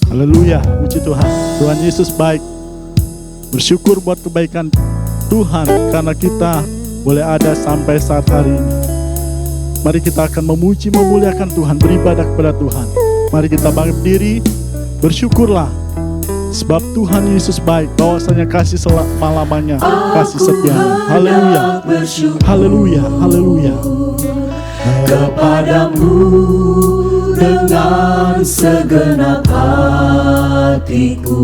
Haleluya, puji Tuhan. Tuhan Yesus baik. Bersyukur buat kebaikan Tuhan karena kita boleh ada sampai saat hari ini. Mari kita akan memuji, memuliakan Tuhan, beribadah kepada Tuhan. Mari kita bangkit diri, bersyukurlah. Sebab Tuhan Yesus baik, bahwasanya kasih selama-lamanya, kasih setia. Haleluya, haleluya, haleluya. Kepadamu dengan segenap hatiku,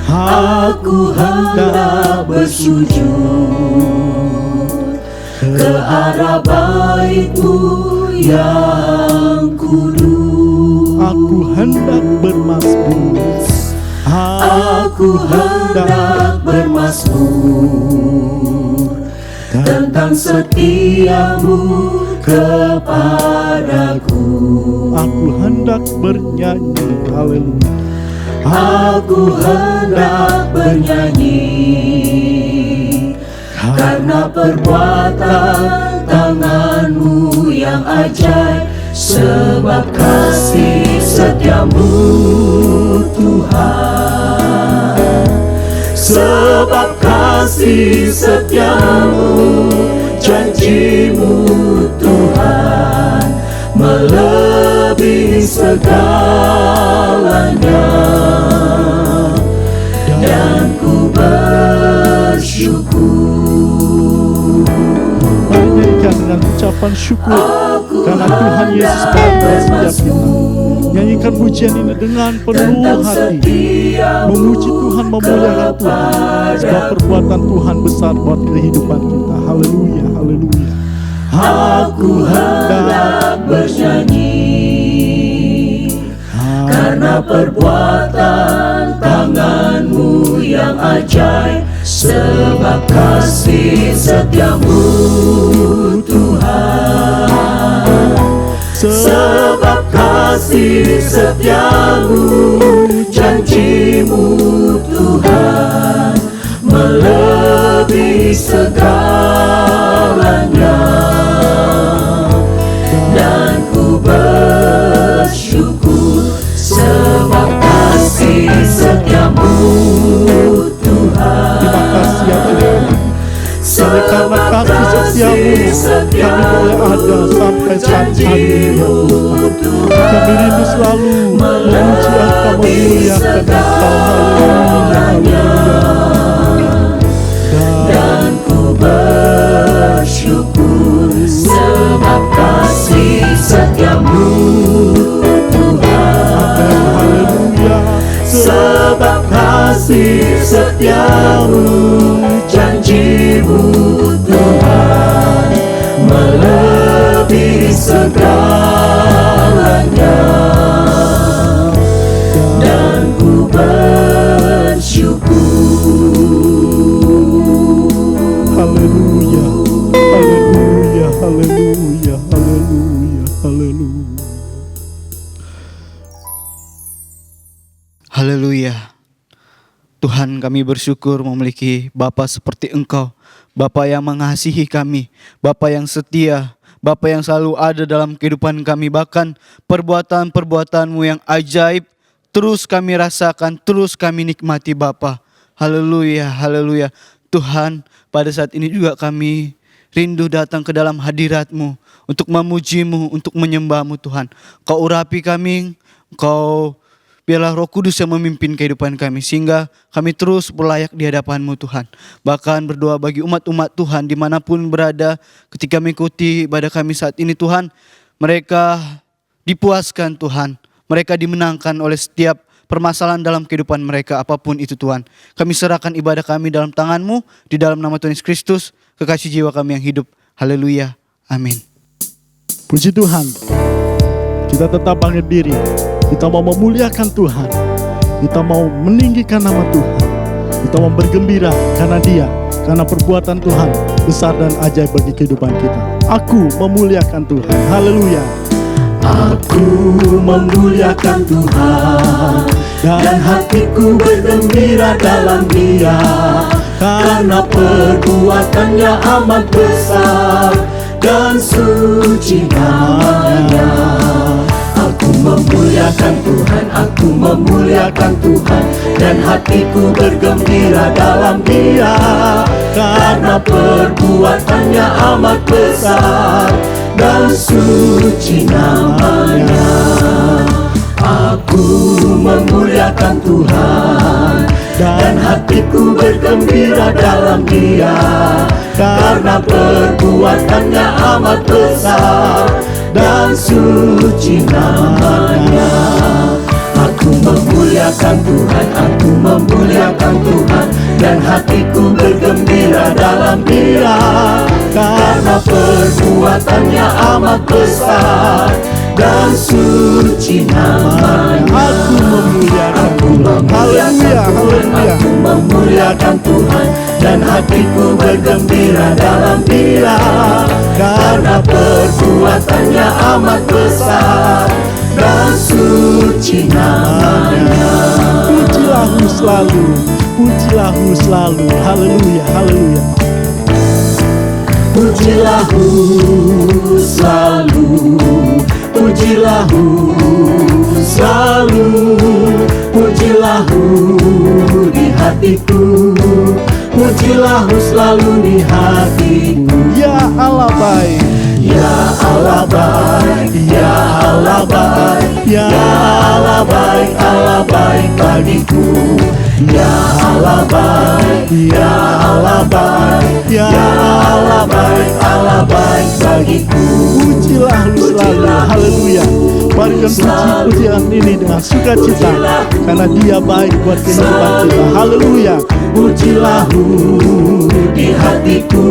aku hendak bersujud ke arah bait-Mu yang kudus. Aku hendak bermazmur, aku hendak bermazmur tentang setiamu kepadaku. aku hendak bernyanyi. Haleluya. Aku hendak bernyanyi karena perbuatan tangan-Mu yang ajaib. Sebab kasih setiamu Tuhan, sebab kasih setiamu, janji-Mu Tuhan melebihi segalanya, dan ku bersyukur. Mari nyanyikan dengan ucapan syukur karena Tuhan Yesus baik pada setiap kita. Nyanyikan pujian ini dengan penuh hati, memuji Tuhan, memuliakan Tuhan, sebab perbuatan Tuhan besar buat kehidupan kita. Haleluya, haleluya. Aku hendak bernyanyi karena perbuatan tangan-Mu yang ajaib. Sebab kasih setiamu Tuhan, sebab kasih setiamu, janji-Mu Tuhan melebihi segalanya, dan ku bersyukur. Sebab kasih setiamu Tuhan, Terima kasih ya Tuhan. Karena kasih setiamu kami boleh ada sampai saat ini ya Tuhan. Kami rindu selalu memuji Engkau, memuliakan Engkau. Haleluya, dan ku bersyukur. Sebab kasih setiamu Tuhan, haleluya. sebab kasih setiamu, janji-Mu Tuhan melebihi segalanya, dan ku bersyukur. Haleluya, haleluya, haleluya, haleluya, haleluya. Haleluya. Tuhan, kami bersyukur memiliki Bapa seperti Engkau, Bapa yang mengasihi kami, Bapa yang setia, Bapa yang selalu ada dalam kehidupan kami. Bahkan perbuatan-perbuatan-Mu yang ajaib terus kami rasakan, terus kami nikmati Bapa. Haleluya, haleluya. Tuhan, pada saat ini juga kami rindu datang ke dalam hadirat-Mu untuk memuji-Mu, untuk menyembah-Mu Tuhan. Kau urapi kami, Kau biarlah Roh Kudus yang memimpin kehidupan kami, sehingga kami terus berlayak di hadapan-Mu Tuhan. Bahkan berdoa bagi umat-umat Tuhan dimanapun berada, ketika mengikuti ibadah kami saat ini Tuhan, mereka dipuaskan Tuhan, mereka dimenangkan oleh setiap permasalahan dalam kehidupan mereka, apapun itu Tuhan. Kami serahkan ibadah kami dalam tangan-Mu, di dalam nama Tuhan Yesus Kristus, kekasih jiwa kami yang hidup. Haleluya, amin. Puji Tuhan. Kita tetap bangkit diri. Kita mau memuliakan Tuhan. Kita mau meninggikan nama Tuhan. Kita mau bergembira karena Dia, karena perbuatan Tuhan besar dan ajaib bagi kehidupan kita. Aku memuliakan Tuhan. Haleluya. Aku memuliakan Tuhan, dan hatiku bergembira dalam Dia, karena perbuatannya amat besar dan suci namanya. Aku memuliakan Tuhan, aku memuliakan Tuhan, dan hatiku bergembira dalam Dia, karena perbuatannya amat besar dan suci namanya. Aku memuliakan Tuhan, dan hatiku bergembira dalam Dia, karena perbuatannya amat besar dan suci namanya. Aku memuliakan Tuhan, aku memuliakan Tuhan, dan hatiku bergembira dalam Dia, karena perbuatannya amat besar dan suci namanya. Aku memuliakan Tuhan. Haleluya, haleluya. Aku memuliakan Tuhan, dan hatiku bergembira dalam Dia, karena perbuatannya amat besar dan suci namanya. Pujilah-Hu selalu, pujilah-Hu selalu. Haleluya, haleluya. Pujilah-Hu selalu, pujilah-Hu selalu, pujilah-Hu di hatiku, pujilah-Hu selalu di hatiku. Ya Allah baik, Ya Allah baik, ya Allah baik, ya Allah baik, Allah baik bagiku. Ya Allah baik, ya Allah baik, ya Allah baik, Allah baik bagiku. pujilah-Hu selalu. Haleluya. Mari kan puji-pujian ini dengan sukacita, karena Dia baik buat kehidupan kita. Haleluya. Pujilah-Hu di hatiku,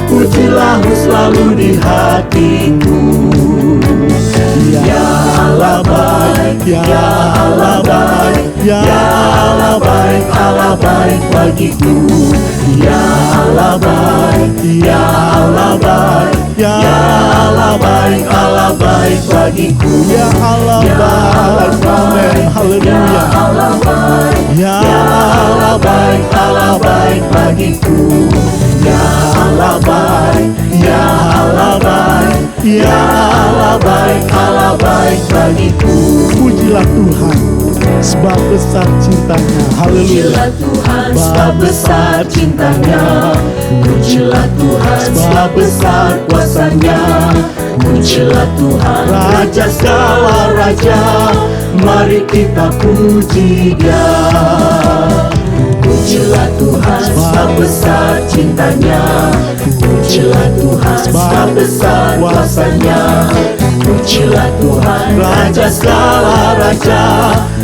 pujilah-Hu selalu di hatiku. Ya Allah baik, ya Allah baik, ya Allah baik, Allah baik bagiku. Ya Allah baik, ya Allah baik, Ya Allah baik, Allah baik bagiku. Ya Allah baik, amin. Haleluya. Allah baik, Ya Allah baik, Allah baik bagiku. Ya Allah baik, ya Allah baik, ya Allah baik, Allah baik bagiku. pujilah Tuhan, sebab besar cintanya. Haleluya. Pujilah Tuhan sebab besar cintanya, pujilah Tuhan sebab besar kuasanya, pujilah Tuhan Raja segala raja, mari kita puji Dia. Pujilah Tuhan sebab besar cintanya, pujilah Tuhan sebab besar kuasanya, pujilah Tuhan Raja segala raja,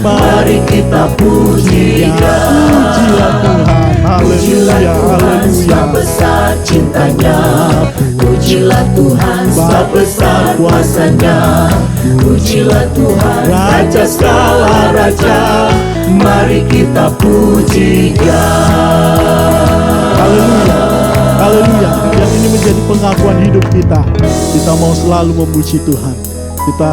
mari kita puji Dia. Pujilah Tuhan. Pujilah Haleluya, Tuhan haleluya. sebab besar cintanya, pujilah Tuhan sebab besar kuasanya, pujilah Tuhan Raja segala raja, mari kita puji Dia. Haleluya. Haleluya. Yang ini menjadi pengakuan hidup kita. Kita mau selalu memuji Tuhan. Kita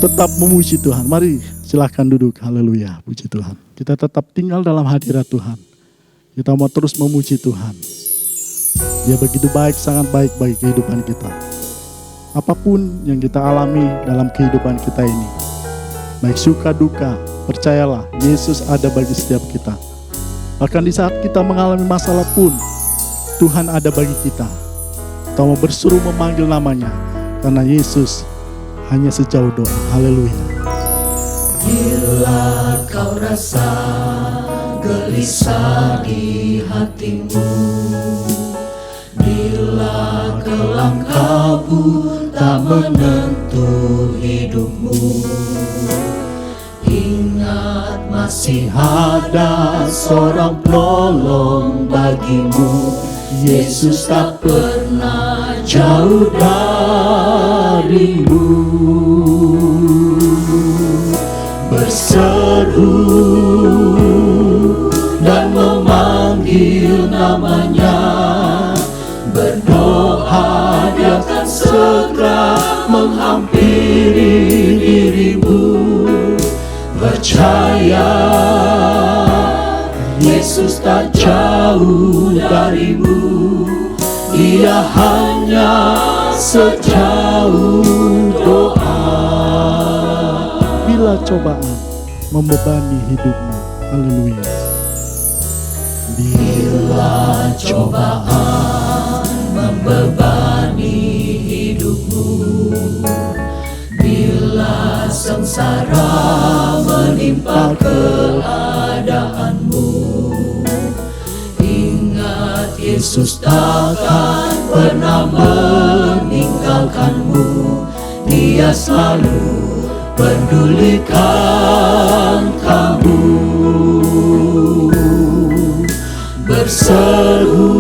tetap memuji Tuhan. Mari silahkan duduk. Haleluya. Puji Tuhan. Kita tetap tinggal dalam hadirat Tuhan. Kita mau terus memuji Tuhan. Dia begitu baik, sangat baik bagi kehidupan kita. Apapun yang kita alami dalam kehidupan kita ini, baik suka duka, percayalah Yesus ada bagi setiap kita. Bahkan di saat kita mengalami masalah pun, Tuhan ada bagi kita. Kita mau berseru memanggil namanya, karena Yesus hanya sejauh doa. Haleluya. Bila kau rasa gelisah di hatimu, bila kelam kabut tak menentu hidupmu, ingat masih ada seorang penolong bagimu. Yesus tak pernah jauh darimu. Berseru dan memanggil namanya, berdoa Dia akan segera menghampiri dirimu. Percaya Yesus tak jauh darimu, Dia hanya sejauh doa. bila cobaan membebani hidupmu. Haleluya. Bila cobaan membebani hidupmu, bila sengsara menimpa keadaanmu, ingat Yesus takkan pernah meninggalkanmu. Dia selalu pedulikan kamu. Berseru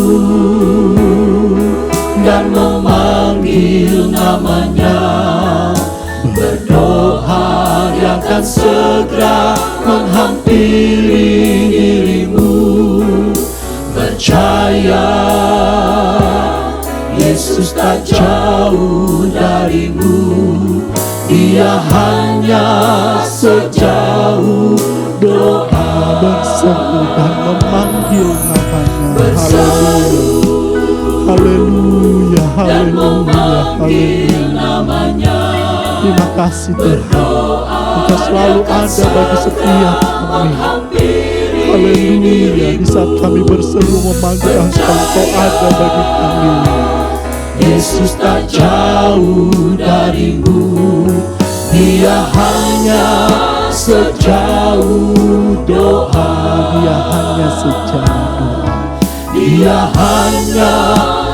dan memanggil namanya, berdoa dia akan segera menghampiri dirimu. Percaya Yesus tak jauh darimu, dia hanya sejauh doa. Berseru dan memanggil namanya. Berseru Haleluya, dan haleluya, memanggil haleluya. namanya. Terima kasih Tuhan, Engkau selalu ada bagi setiap kami. Haleluya, di saat kami berseru memanggil Engkau, Engkau ada bagi kami. Yesus tak jauh darimu, dia hanya sejauh doa. Dia hanya sejauh doa. Dia hanya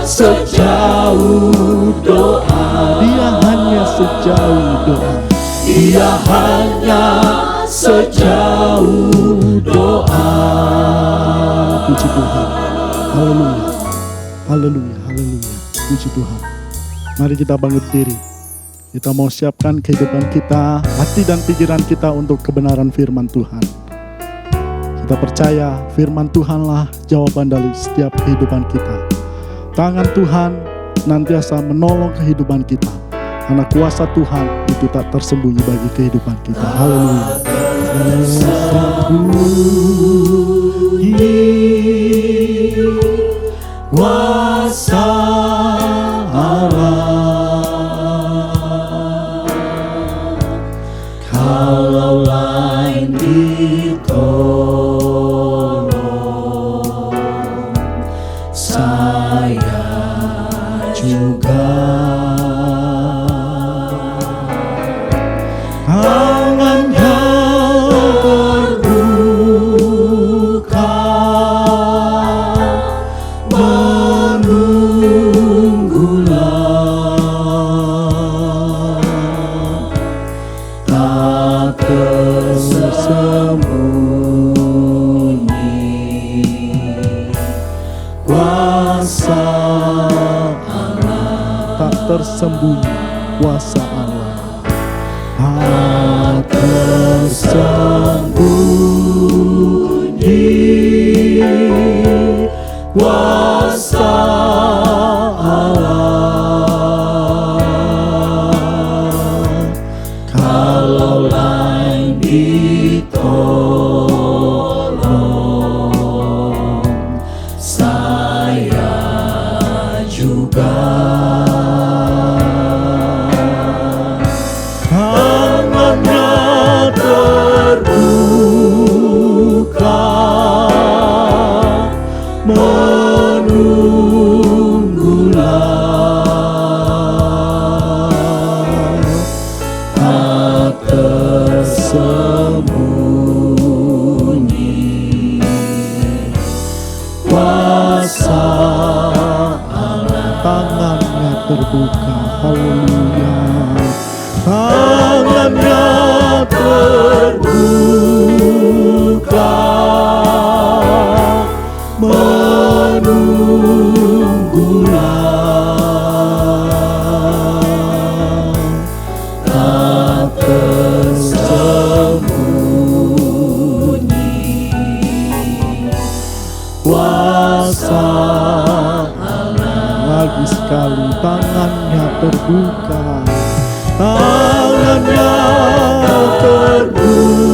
sejauh doa. Dia hanya sejauh doa. Dia hanya sejauh doa. Puji Tuhan. Haleluya. Haleluya, haleluya. Puji Tuhan. Mari kita bangkit diri. Kita mau siapkan kehidupan kita, hati dan pikiran kita untuk kebenaran firman Tuhan. Kita percaya firman Tuhanlah jawaban dari setiap kehidupan kita. Tangan Tuhan nantiasa menolong kehidupan kita, karena kuasa Tuhan itu tak tersembunyi bagi kehidupan kita. Haleluya. Kuasa Allah, kalau lain ditolong, saya juga. Tangannya terbuka, menunggulah, tak tersembunyi. Kuasa Allah, Tak tersembunyi kuasa Allah. tak tersembunyi. Kuasa Allah, kalau lain ditolong, saya juga. Tangannya terbuka, menunggulah, tak tersembunyi. Kuasa Tangannya terbuka. Haleluya. tangannya terbuka, menunggulah, tak tersembunyi. Kuasa Lagi sekali tangannya terbuka. tangannya terbuka,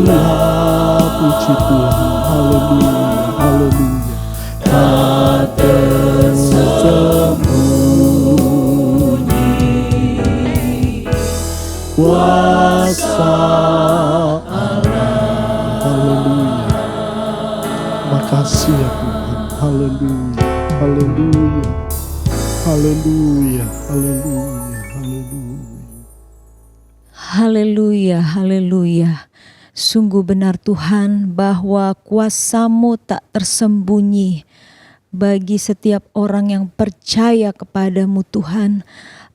menunggulah. Puji Tuhan. Haleluya. Haleluya. Tak tersembunyi. kuasa Allah. Haleluya. Makasih ya Tuhan. Haleluya. Haleluya. Haleluya. Haleluya. Haleluya. Haleluya, haleluya. Sungguh benar Tuhan bahwa kuasa-Mu tak tersembunyi bagi setiap orang yang percaya kepadamu Tuhan.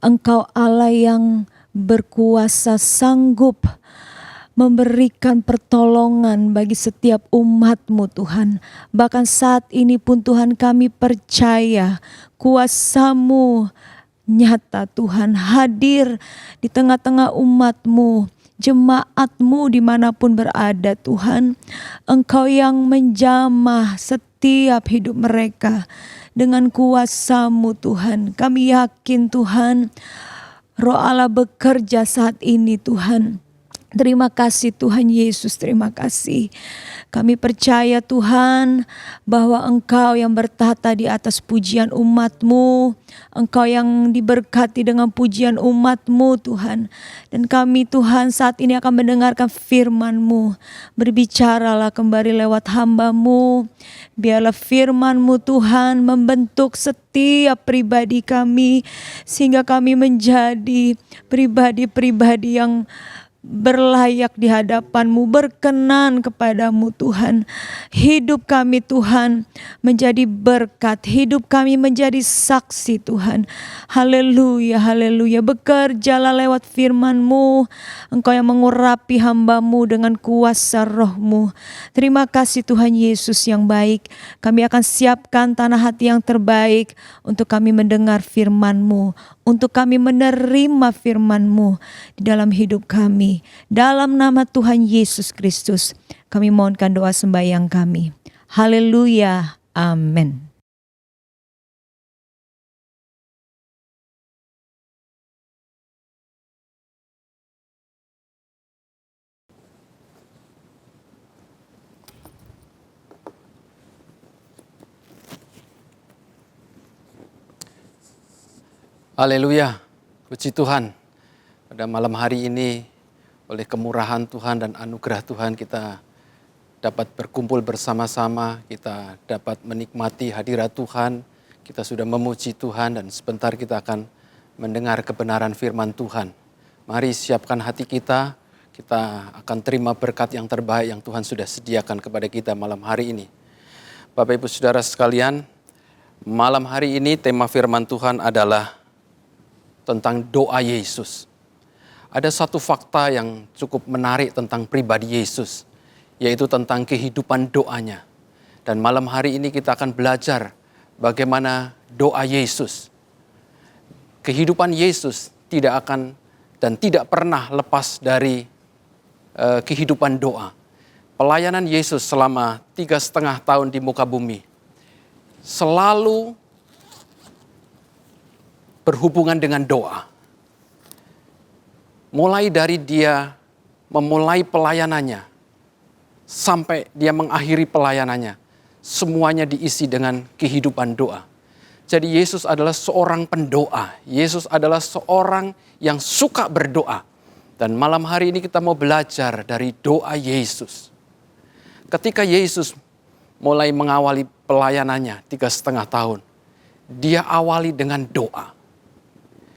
Engkau Allah yang berkuasa, sanggup memberikan pertolongan bagi setiap umat-Mu Tuhan. Bahkan saat ini pun Tuhan kami percaya kuasa-Mu nyata Tuhan hadir di tengah-tengah umat-Mu, jemaat-Mu dimanapun berada Tuhan. Engkau yang menjamah setiap hidup mereka dengan kuasa-Mu Tuhan. Kami yakin Tuhan, Roh Allah bekerja saat ini Tuhan. Terima kasih Tuhan Yesus, terima kasih. Kami percaya Tuhan bahwa Engkau yang bertata di atas pujian umat-Mu. Engkau yang diberkati dengan pujian umat-Mu Tuhan. Dan kami Tuhan saat ini akan mendengarkan firman-Mu. Berbicaralah kembali lewat hamba-Mu. Biarlah firman-Mu Tuhan membentuk setiap pribadi kami. Sehingga kami menjadi pribadi-pribadi yang berlayak di hadapan-Mu, berkenan kepadamu Tuhan. Hidup kami Tuhan menjadi berkat, hidup kami menjadi saksi Tuhan. Haleluya, haleluya. Bekerjalah lewat firman-Mu. Engkau yang mengurapi hamba-Mu dengan kuasa Roh-Mu. Terima kasih Tuhan Yesus yang baik. Kami akan siapkan tanah hati yang terbaik untuk kami mendengar firman-Mu, untuk kami menerima firman-Mu di dalam hidup kami. Dalam nama Tuhan Yesus Kristus, kami mohonkan doa sembahyang kami. Haleluya. Amin. Haleluya, puji Tuhan. Pada malam hari ini, oleh kemurahan Tuhan dan anugerah Tuhan, kita dapat berkumpul bersama-sama, kita dapat menikmati hadirat Tuhan, kita sudah memuji Tuhan, dan sebentar kita akan mendengar kebenaran firman Tuhan. Mari siapkan hati kita akan terima berkat yang terbaik yang Tuhan sudah sediakan kepada kita malam hari ini. Bapak Ibu Saudara sekalian, malam hari ini tema firman Tuhan adalah tentang doa Yesus. Ada satu fakta yang cukup menarik tentang pribadi Yesus, yaitu tentang kehidupan doanya. Dan malam hari ini kita akan belajar bagaimana doa Yesus. Kehidupan Yesus tidak akan dan tidak pernah lepas dari kehidupan doa. Pelayanan Yesus selama 3,5 tahun di muka bumi selalu berhubungan dengan doa. Mulai dari dia memulai pelayanannya sampai dia mengakhiri pelayanannya, semuanya diisi dengan kehidupan doa. Jadi Yesus adalah seorang pendoa. Yesus adalah seorang yang suka berdoa. Dan malam hari ini kita mau belajar dari doa Yesus. Ketika Yesus mulai mengawali pelayanannya 3,5 tahun, dia awali dengan doa.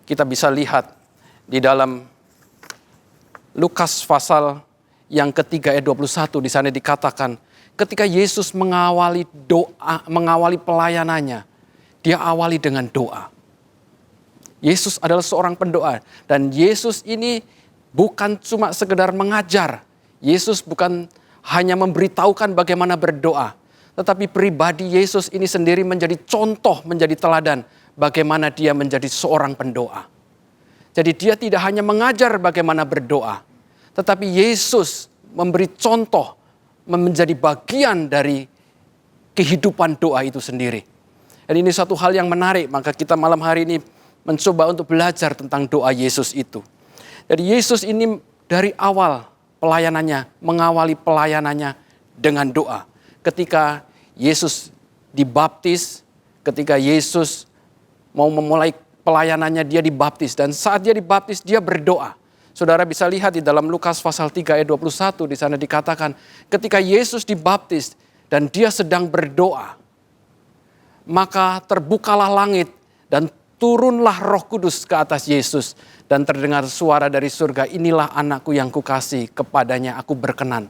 Kita bisa lihat di dalam Lukas pasal yang ketiga ayat 21, di sana dikatakan ketika Yesus mengawali pelayanannya, dia awali dengan doa. Yesus adalah seorang pendoa, dan Yesus ini bukan cuma sekedar mengajar. Yesus bukan hanya memberitahukan bagaimana berdoa, tetapi pribadi Yesus ini sendiri menjadi contoh, menjadi teladan bagaimana dia menjadi seorang pendoa. Jadi dia tidak hanya mengajar bagaimana berdoa, tetapi Yesus memberi contoh, menjadi bagian dari kehidupan doa itu sendiri. Dan ini satu hal yang menarik, maka kita malam hari ini mencoba untuk belajar tentang doa Yesus itu. Jadi Yesus ini dari awal pelayanannya, mengawali pelayanannya dengan doa. Ketika Yesus dibaptis, ketika Yesus mau memulai pelayanannya, dia dibaptis. Dan saat dia dibaptis, dia berdoa Saudara bisa lihat di dalam Lukas pasal 3 ayat 21, di sana dikatakan ketika Yesus dibaptis dan dia sedang berdoa, maka terbukalah langit dan turunlah Roh Kudus ke atas Yesus dan terdengar suara dari surga, inilah anakku yang kukasihi, kepadanya aku berkenan.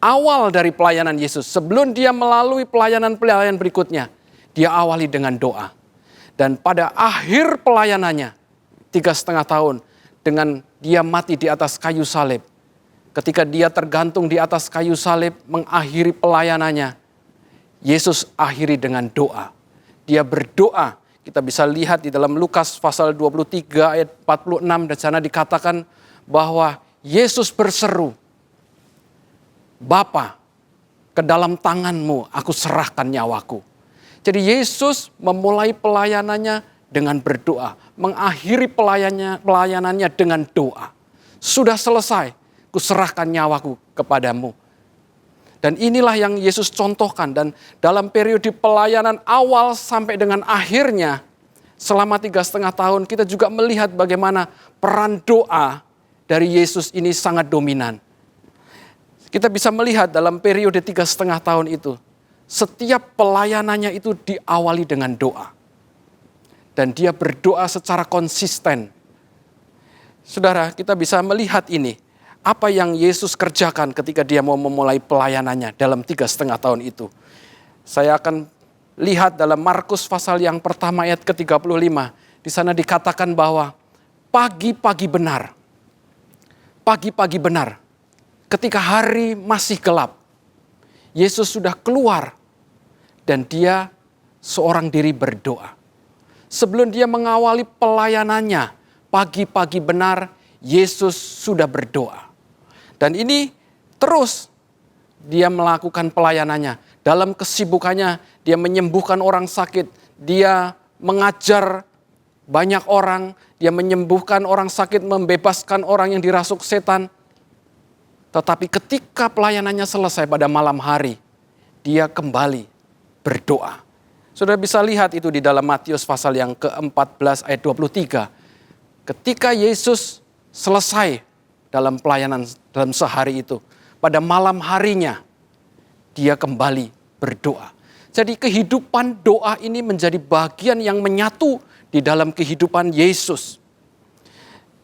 Awal dari pelayanan Yesus, sebelum dia melalui pelayanan-pelayanan berikutnya, dia awali dengan doa. Dan pada akhir pelayanannya, 3,5 tahun, dengan dia mati di atas kayu salib. Ketika dia tergantung di atas kayu salib, mengakhiri pelayanannya, Yesus akhiri dengan doa. Dia berdoa, kita bisa lihat di dalam Lukas pasal 23 ayat 46, dan sana dikatakan bahwa Yesus berseru, Bapa, ke dalam tanganmu aku serahkan nyawaku. Jadi Yesus memulai pelayanannya dengan berdoa. Mengakhiri pelayanannya dengan doa. Sudah selesai, kuserahkan nyawaku kepadamu. Dan inilah yang Yesus contohkan. Dan dalam periode pelayanan awal sampai dengan akhirnya, selama 3,5 tahun, kita juga melihat bagaimana peran doa dari Yesus ini sangat dominan. Kita bisa melihat dalam periode 3,5 tahun itu, setiap pelayanannya itu diawali dengan doa. Dan dia berdoa secara konsisten. Saudara, kita bisa melihat ini. Apa yang Yesus kerjakan ketika dia mau memulai pelayanannya dalam 3,5 tahun itu. Saya akan lihat dalam Markus pasal yang pertama ayat ke-35. Di sana dikatakan bahwa pagi-pagi benar. Pagi-pagi benar. Ketika hari masih gelap, Yesus sudah keluar dan dia seorang diri berdoa. Sebelum dia mengawali pelayanannya, pagi-pagi benar Yesus sudah berdoa. Dan ini terus dia melakukan pelayanannya. Dalam kesibukannya dia menyembuhkan orang sakit, dia mengajar banyak orang, dia menyembuhkan orang sakit, membebaskan orang yang dirasuk setan. Tetapi ketika pelayanannya selesai pada malam hari, dia kembali berdoa. Saudara bisa lihat itu di dalam Matius pasal yang ke-14 ayat 23. Ketika Yesus selesai dalam pelayanan dalam sehari itu, pada malam harinya dia kembali berdoa. Jadi kehidupan doa ini menjadi bagian yang menyatu di dalam kehidupan Yesus.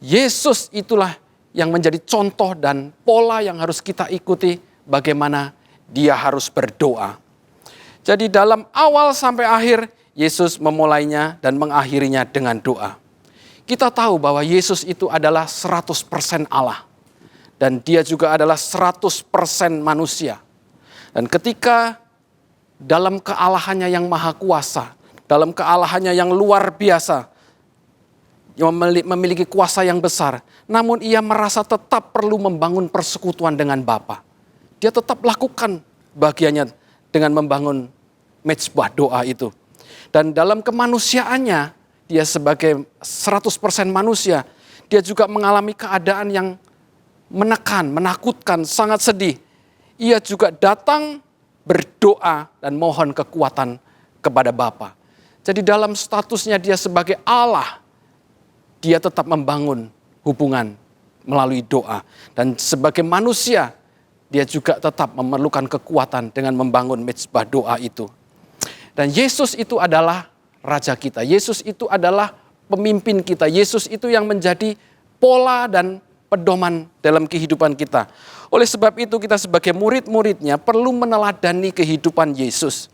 Yesus itulah yang menjadi contoh dan pola yang harus kita ikuti bagaimana dia harus berdoa. Jadi dalam awal sampai akhir Yesus memulainya dan mengakhirinya dengan doa. Kita tahu bahwa Yesus itu adalah 100% Allah. Dan dia juga adalah 100% manusia. Dan ketika dalam kealahannya yang maha kuasa, dalam kealahannya yang luar biasa, yang memiliki kuasa yang besar, namun ia merasa tetap perlu membangun persekutuan dengan Bapa. Dia tetap lakukan bagiannya dengan membangun mezbah doa itu. Dan dalam kemanusiaannya, dia sebagai 100% manusia, dia juga mengalami keadaan yang menekan, menakutkan, sangat sedih. Ia juga datang berdoa dan mohon kekuatan kepada Bapa. Jadi dalam statusnya dia sebagai Allah, dia tetap membangun hubungan melalui doa. Dan sebagai manusia, dia juga tetap memerlukan kekuatan dengan membangun mezbah doa itu. Dan Yesus itu adalah Raja kita. Yesus itu adalah pemimpin kita. Yesus itu yang menjadi pola dan pedoman dalam kehidupan kita. Oleh sebab itu kita sebagai murid-muridnya perlu meneladani kehidupan Yesus.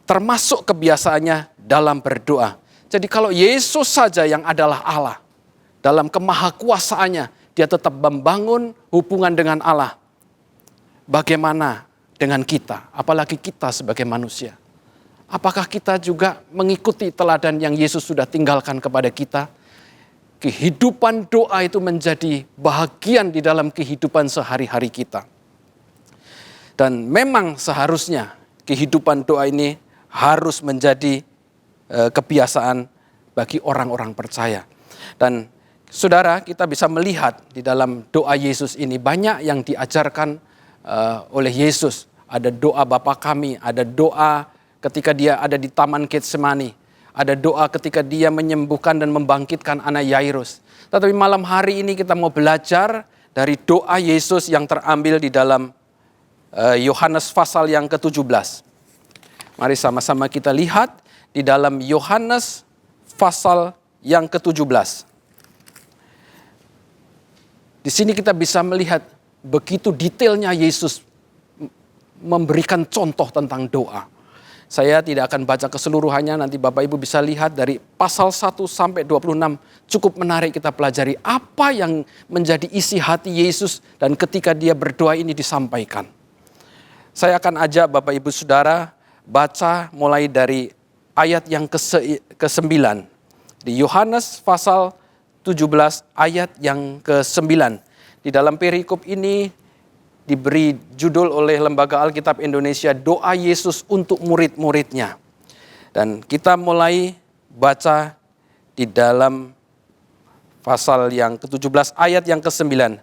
Termasuk kebiasaannya dalam berdoa. Jadi kalau Yesus saja yang adalah Allah, dalam kemahakuasaannya, dia tetap membangun hubungan dengan Allah. Bagaimana dengan kita, apalagi kita sebagai manusia? Apakah kita juga mengikuti teladan yang Yesus sudah tinggalkan kepada kita? Kehidupan doa itu menjadi bahagian di dalam kehidupan sehari-hari kita. Dan memang seharusnya kehidupan doa ini harus menjadi kebiasaan bagi orang-orang percaya. Dan saudara, kita bisa melihat di dalam doa Yesus ini banyak yang diajarkan oleh Yesus. Ada doa Bapa kami, ada doa ketika dia ada di Taman Getsemani, Ada doa ketika dia menyembuhkan dan membangkitkan anak Yairus. Tetapi malam hari ini kita mau belajar dari doa Yesus yang terambil di dalam Yohanes pasal yang ke-17. Mari sama-sama kita lihat di dalam Yohanes pasal yang ke-17. Di sini kita bisa melihat begitu detailnya Yesus memberikan contoh tentang doa. Saya tidak akan baca keseluruhannya, nanti Bapak Ibu bisa lihat dari pasal 1 sampai 26. Cukup menarik kita pelajari apa yang menjadi isi hati Yesus dan ketika dia berdoa ini disampaikan. Saya akan ajak Bapak Ibu Saudara baca mulai dari ayat yang ke-9. Di Yohanes pasal 17 ayat yang ke-9. Di dalam perikop ini diberi judul oleh Lembaga Alkitab Indonesia, Doa Yesus untuk Murid-muridnya. Dan kita mulai baca di dalam pasal yang ke-17 ayat yang ke-9.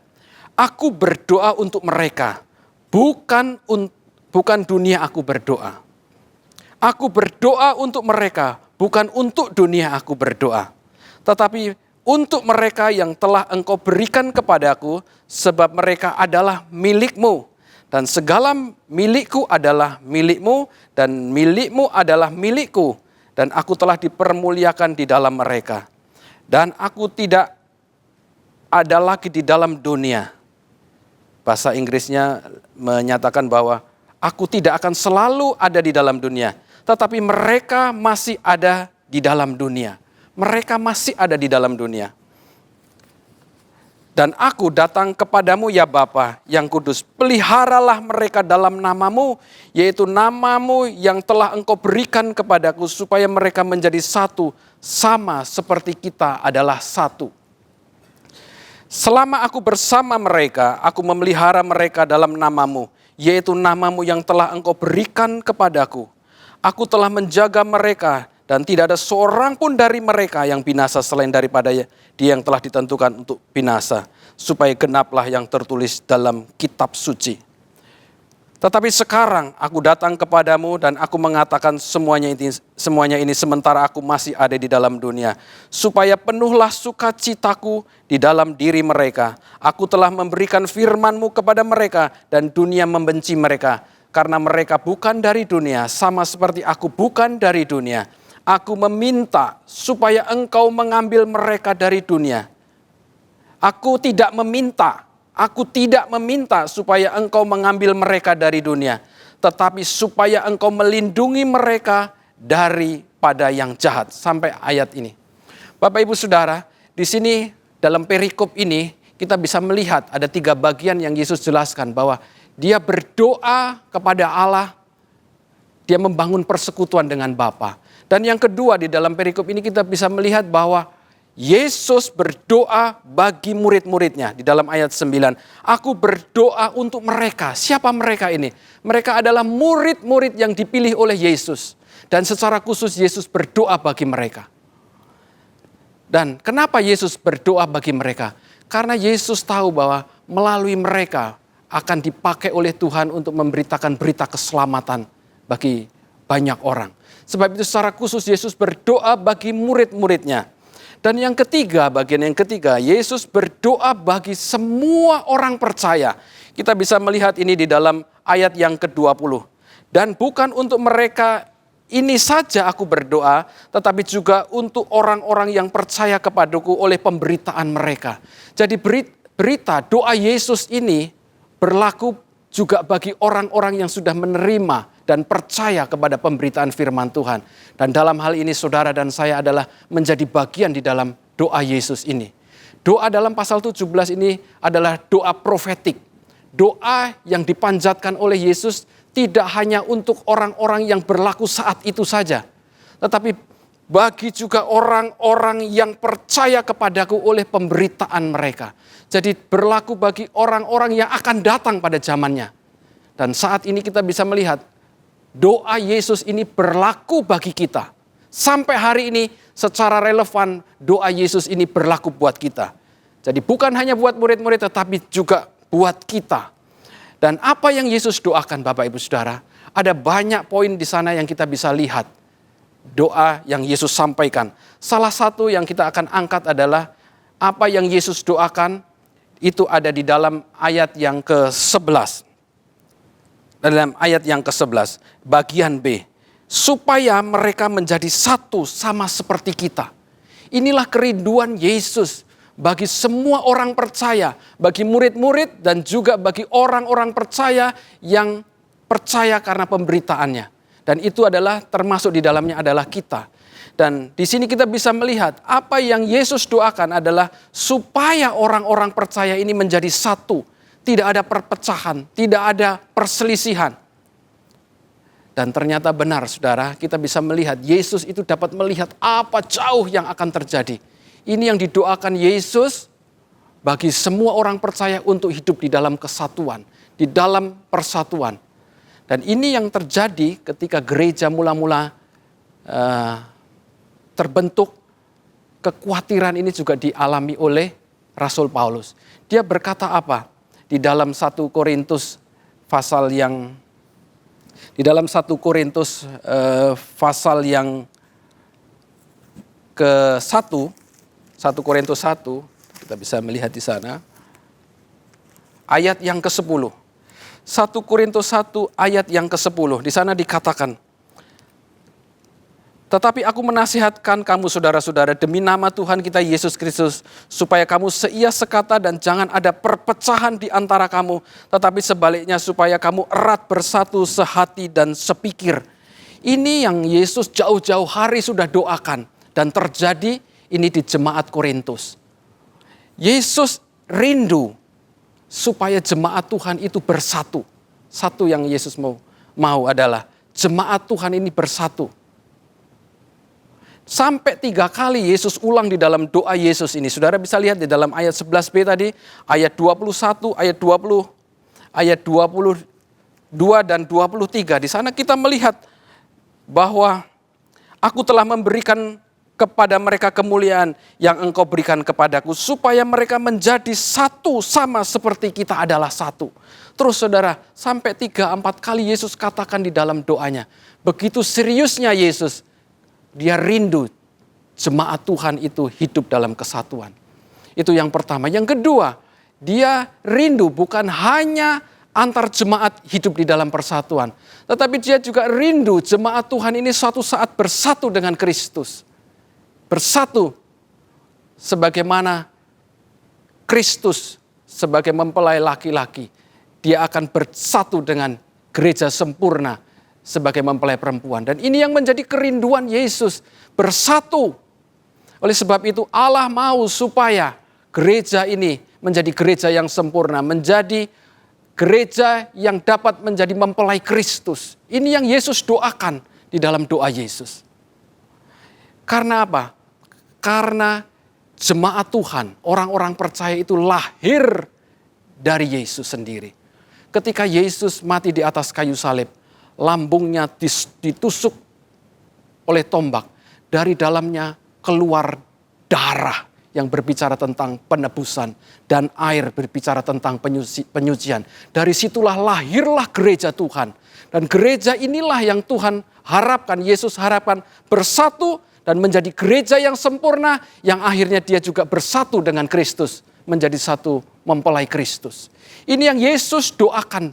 Aku berdoa untuk mereka, bukan dunia aku berdoa. Aku berdoa untuk mereka, bukan untuk dunia aku berdoa. Tetapi untuk mereka yang telah Engkau berikan kepadaku, sebab mereka adalah milik-Mu. Dan segala milikku adalah milik-Mu, dan milik-Mu adalah milikku. Dan aku telah dipermuliakan di dalam mereka. Dan aku tidak ada lagi di dalam dunia. Bahasa Inggrisnya menyatakan bahwa aku tidak akan selalu ada di dalam dunia. Tetapi mereka masih ada di dalam dunia. Mereka masih ada di dalam dunia. Dan aku datang kepadamu ya Bapa yang kudus. Peliharalah mereka dalam namamu, yaitu namamu yang telah Engkau berikan kepadaku, supaya mereka menjadi satu, sama seperti kita adalah satu. Selama aku bersama mereka, aku memelihara mereka dalam namamu, yaitu namamu yang telah Engkau berikan kepadaku. Aku telah menjaga mereka, dan tidak ada seorang pun dari mereka yang binasa selain daripada dia yang telah ditentukan untuk binasa. Supaya genaplah yang tertulis dalam kitab suci. Tetapi sekarang aku datang kepadamu dan aku mengatakan semuanya ini sementara aku masih ada di dalam dunia. Supaya penuhlah sukacitaku di dalam diri mereka. Aku telah memberikan firman-Mu kepada mereka dan dunia membenci mereka. Karena mereka bukan dari dunia, sama seperti aku bukan dari dunia. Aku meminta supaya Engkau mengambil mereka dari dunia. Aku tidak meminta supaya Engkau mengambil mereka dari dunia. Tetapi supaya Engkau melindungi mereka daripada yang jahat. Sampai ayat ini. Bapak Ibu Saudara, di sini dalam perikop ini kita bisa melihat ada 3 bagian yang Yesus jelaskan bahwa dia berdoa kepada Allah, dia membangun persekutuan dengan Bapa. Dan yang kedua di dalam perikop ini kita bisa melihat bahwa Yesus berdoa bagi murid-muridnya di dalam ayat 9. Aku berdoa untuk mereka. Siapa mereka ini? Mereka adalah murid-murid yang dipilih oleh Yesus. Dan secara khusus Yesus berdoa bagi mereka. Dan kenapa Yesus berdoa bagi mereka? Karena Yesus tahu bahwa melalui mereka akan dipakai oleh Tuhan untuk memberitakan berita keselamatan bagi banyak orang. Sebab itu secara khusus Yesus berdoa bagi murid-muridnya. Dan yang ketiga, bagian yang ketiga, Yesus berdoa bagi semua orang percaya. Kita bisa melihat ini di dalam ayat yang ke-20. Dan bukan untuk mereka ini saja aku berdoa, tetapi juga untuk orang-orang yang percaya kepadaku oleh pemberitaan mereka. Jadi berita doa Yesus ini berlaku juga bagi orang-orang yang sudah menerima dan percaya kepada pemberitaan firman Tuhan. Dan dalam hal ini saudara dan saya adalah menjadi bagian di dalam doa Yesus ini. Doa dalam pasal 17 ini adalah doa profetik. Doa yang dipanjatkan oleh Yesus tidak hanya untuk orang-orang yang berlaku saat itu saja. Tetapi bagi juga orang-orang yang percaya kepadaku oleh pemberitaan mereka. Jadi berlaku bagi orang-orang yang akan datang pada zamannya. Dan saat ini kita bisa melihat doa Yesus ini berlaku bagi kita. Sampai hari ini secara relevan doa Yesus ini berlaku buat kita. Jadi bukan hanya buat murid-murid tetapi juga buat kita. Dan apa yang Yesus doakan Bapak Ibu Saudara? Ada banyak poin di sana yang kita bisa lihat. doa yang Yesus sampaikan. Salah satu yang kita akan angkat adalah apa yang Yesus doakan, itu ada di dalam ayat yang ke-11. Dalam ayat yang ke-11, bagian B. Supaya mereka menjadi satu sama seperti kita. Inilah kerinduan Yesus bagi semua orang percaya, bagi murid-murid dan juga bagi orang-orang percaya yang percaya karena pemberitaannya. Dan itu adalah termasuk di dalamnya adalah kita. Dan di sini kita bisa melihat apa yang Yesus doakan adalah supaya orang-orang percaya ini menjadi satu. Tidak ada perpecahan, tidak ada perselisihan. Dan ternyata benar saudara, kita bisa melihat Yesus itu dapat melihat apa jauh yang akan terjadi. Ini yang didoakan Yesus bagi semua orang percaya untuk hidup di dalam kesatuan, di dalam persatuan. Dan ini yang terjadi ketika gereja mula-mula terbentuk, kekhawatiran ini juga dialami oleh Rasul Paulus. Dia berkata apa? Di dalam 1 Korintus pasal yang ke-1, 1 Korintus 1, kita bisa melihat di sana, ayat yang ke-10. 1 Korintus 1 ayat yang ke-10, di sana dikatakan, tetapi aku menasihatkan kamu saudara-saudara demi nama Tuhan kita Yesus Kristus, supaya kamu seia sekata dan jangan ada perpecahan di antara kamu, tetapi sebaliknya supaya kamu erat bersatu sehati dan sepikir. Ini yang Yesus jauh-jauh hari sudah doakan dan terjadi ini di jemaat Korintus. Yesus rindu supaya jemaat Tuhan itu bersatu. Satu yang Yesus mau adalah jemaat Tuhan ini bersatu. Sampai 3 kali Yesus ulang di dalam doa Yesus ini. Saudara bisa lihat di dalam ayat 11b tadi, ayat 21, ayat 20, ayat 22 dan 23. Di sana kita melihat bahwa aku telah memberikan kepada mereka kemuliaan yang engkau berikan kepadaku, supaya mereka menjadi satu sama seperti kita adalah satu. Terus saudara, sampai 3-4 kali Yesus katakan di dalam doanya. Begitu seriusnya Yesus, dia rindu jemaat Tuhan itu hidup dalam kesatuan. Itu yang pertama. Yang kedua, dia rindu bukan hanya antar jemaat hidup di dalam persatuan, tetapi dia juga rindu jemaat Tuhan ini suatu saat bersatu dengan Kristus. Bersatu sebagaimana Kristus sebagai mempelai laki-laki. Dia akan bersatu dengan gereja sempurna sebagai mempelai perempuan. Dan ini yang menjadi kerinduan Yesus, bersatu. Oleh sebab itu Allah mau supaya gereja ini menjadi gereja yang sempurna, menjadi gereja yang dapat menjadi mempelai Kristus. Ini yang Yesus doakan di dalam doa Yesus. Karena apa? Karena jemaat Tuhan, orang-orang percaya itu lahir dari Yesus sendiri. Ketika Yesus mati di atas kayu salib, lambungnya ditusuk oleh tombak. Dari dalamnya keluar darah yang berbicara tentang penebusan. Dan air berbicara tentang penyucian. Dari situlah lahirlah gereja Tuhan. Dan gereja inilah yang Tuhan harapkan, Yesus harapkan bersatu dan menjadi gereja yang sempurna. Yang akhirnya dia juga bersatu dengan Kristus. Menjadi satu mempelai Kristus. Ini yang Yesus doakan.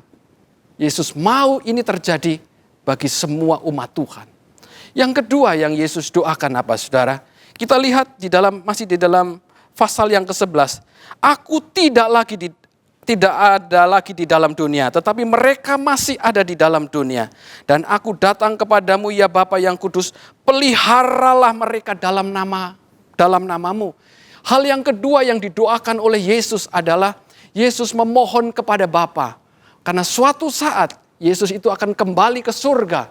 Yesus mau ini terjadi bagi semua umat Tuhan. Yang kedua yang Yesus doakan apa saudara? Kita lihat masih di dalam pasal yang ke-11. Aku tidak ada lagi di dalam dunia, tetapi mereka masih ada di dalam dunia. Dan aku datang kepadamu ya Bapa yang kudus, peliharalah mereka dalam namamu. Hal yang kedua yang didoakan oleh Yesus adalah Yesus memohon kepada Bapa. Karena suatu saat Yesus itu akan kembali ke surga.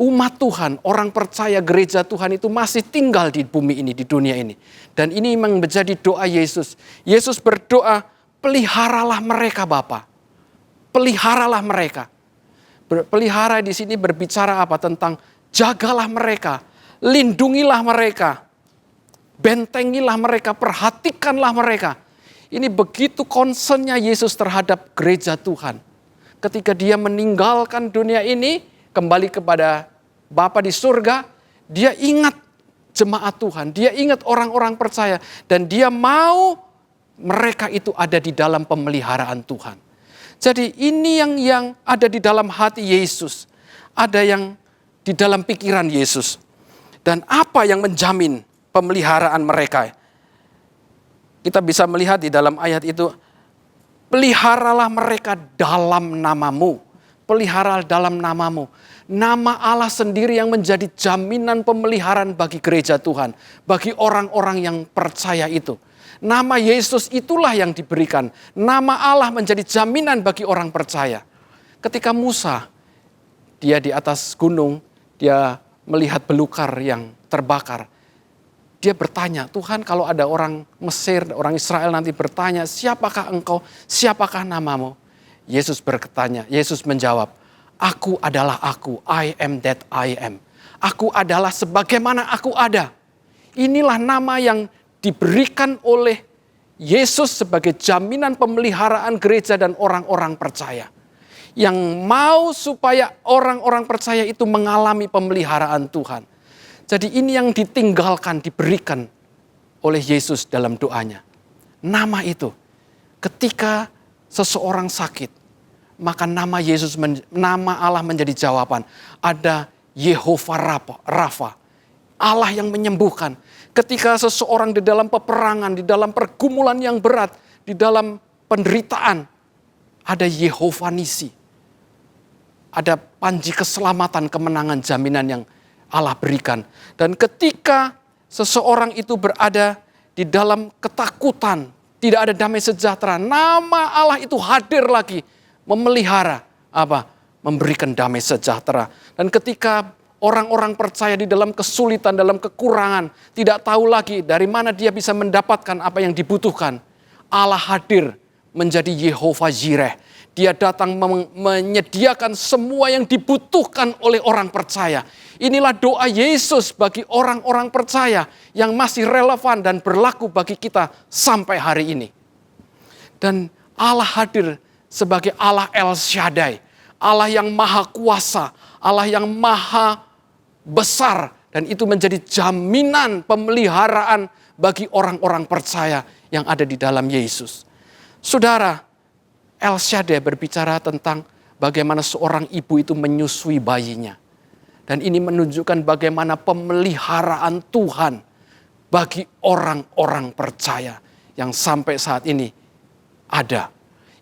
Umat Tuhan, orang percaya gereja Tuhan itu masih tinggal di bumi ini, di dunia ini. Dan ini memang menjadi doa Yesus. Yesus berdoa, peliharalah mereka Bapa. Peliharalah mereka. Pelihara di sini berbicara apa? Tentang jagalah mereka, lindungilah mereka, bentengilah mereka, perhatikanlah mereka. Ini begitu concernnya Yesus terhadap gereja Tuhan. Ketika dia meninggalkan dunia ini, kembali kepada Bapa di surga, Dia ingat jemaat Tuhan, dia ingat orang-orang percaya, dan dia mau mereka itu ada di dalam pemeliharaan Tuhan. Jadi ini yang ada di dalam hati Yesus, ada yang di dalam pikiran Yesus. Dan apa yang menjamin pemeliharaan mereka? Kita bisa melihat di dalam ayat itu, peliharalah mereka dalam namamu. Pelihara dalam namamu. Nama Allah sendiri yang menjadi jaminan pemeliharaan bagi gereja Tuhan. Bagi orang-orang yang percaya itu. Nama Yesus itulah yang diberikan. Nama Allah menjadi jaminan bagi orang percaya. Ketika Musa, dia di atas gunung, dia melihat belukar yang terbakar. Dia bertanya, Tuhan, kalau ada orang Mesir, orang Israel nanti bertanya, siapakah engkau, siapakah namamu? Yesus bertanya, Yesus menjawab, aku adalah aku, I am that I am. Aku adalah sebagaimana aku ada. Inilah nama yang diberikan oleh Yesus sebagai jaminan pemeliharaan gereja dan orang-orang percaya. Yang mau supaya orang-orang percaya itu mengalami pemeliharaan Tuhan. Jadi ini yang ditinggalkan, diberikan oleh Yesus dalam doanya. Nama itu, ketika seseorang sakit, maka nama Yesus, nama Allah menjadi jawaban. Ada Yehova Rafa, Allah yang menyembuhkan. Ketika seseorang di dalam peperangan, di dalam pergumulan yang berat, di dalam penderitaan, ada Yehova Nisi. Ada panji keselamatan, kemenangan, jaminan yang Allah berikan. Dan ketika seseorang itu berada di dalam ketakutan, tidak ada damai sejahtera, nama Allah itu hadir lagi. Memelihara, memberikan damai sejahtera. Dan ketika orang-orang percaya di dalam kesulitan, dalam kekurangan, tidak tahu lagi dari mana dia bisa mendapatkan apa yang dibutuhkan, Allah hadir menjadi Yehova Jireh. Dia datang menyediakan semua yang dibutuhkan oleh orang percaya. Inilah doa Yesus bagi orang-orang percaya yang masih relevan dan berlaku bagi kita sampai hari ini. Dan Allah hadir sebagai Allah El Shaddai, Allah yang maha kuasa, Allah yang maha besar. Dan itu menjadi jaminan pemeliharaan bagi orang-orang percaya yang ada di dalam Yesus. Saudara, El Shaddai berbicara tentang bagaimana seorang ibu itu menyusui bayinya. Dan ini menunjukkan bagaimana pemeliharaan Tuhan bagi orang-orang percaya yang sampai saat ini ada.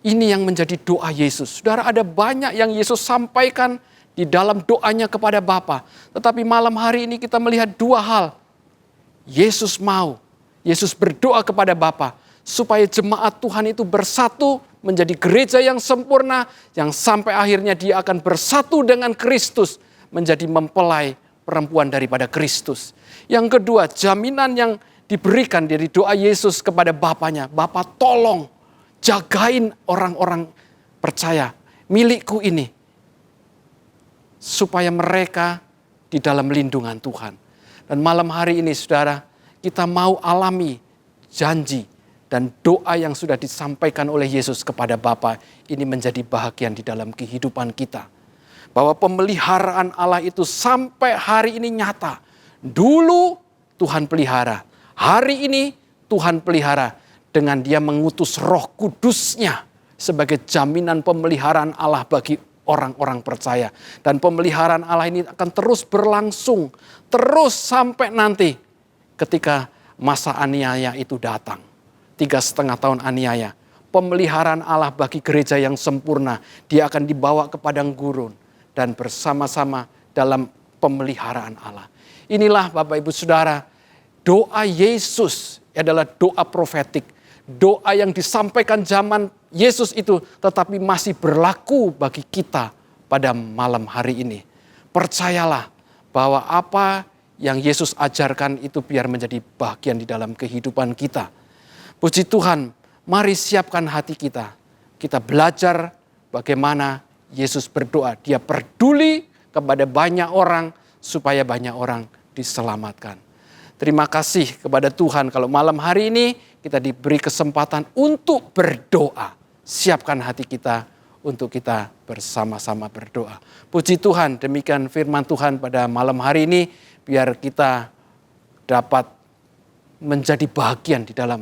Ini yang menjadi doa Yesus. Saudara, ada banyak yang Yesus sampaikan di dalam doanya kepada Bapa. Tetapi malam hari ini kita melihat dua hal. Yesus berdoa kepada Bapa supaya jemaat Tuhan itu bersatu menjadi gereja yang sempurna, yang sampai akhirnya dia akan bersatu dengan Kristus menjadi mempelai perempuan daripada Kristus. Yang kedua, jaminan yang diberikan dari doa Yesus kepada Bapanya. Bapa, tolong jagain orang-orang percaya milikku ini, supaya mereka di dalam lindungan Tuhan. Dan malam hari ini saudara, kita mau alami janji dan doa yang sudah disampaikan oleh Yesus kepada Bapa. Ini menjadi bahagian di dalam kehidupan kita. Bahwa pemeliharaan Allah itu sampai hari ini nyata. Dulu Tuhan pelihara, hari ini Tuhan pelihara. Dengan dia mengutus Roh Kudusnya sebagai jaminan pemeliharaan Allah bagi orang-orang percaya. Dan pemeliharaan Allah ini akan terus berlangsung, terus sampai nanti ketika masa aniaya itu datang. 3,5 tahun aniaya. Pemeliharaan Allah bagi gereja yang sempurna, dia akan dibawa ke padang gurun dan bersama-sama dalam pemeliharaan Allah. Inilah Bapak Ibu Saudara, doa Yesus adalah doa profetik. Doa yang disampaikan zaman Yesus itu tetapi masih berlaku bagi kita pada malam hari ini. Percayalah bahwa apa yang Yesus ajarkan itu biar menjadi bagian di dalam kehidupan kita. Puji Tuhan, mari siapkan hati kita. Kita belajar bagaimana Yesus berdoa. Dia peduli kepada banyak orang supaya banyak orang diselamatkan. Terima kasih kepada Tuhan kalau malam hari ini kita diberi kesempatan untuk berdoa. Siapkan hati kita untuk kita bersama-sama berdoa. Puji Tuhan, demikian firman Tuhan pada malam hari ini. biar kita dapat menjadi bagian di dalam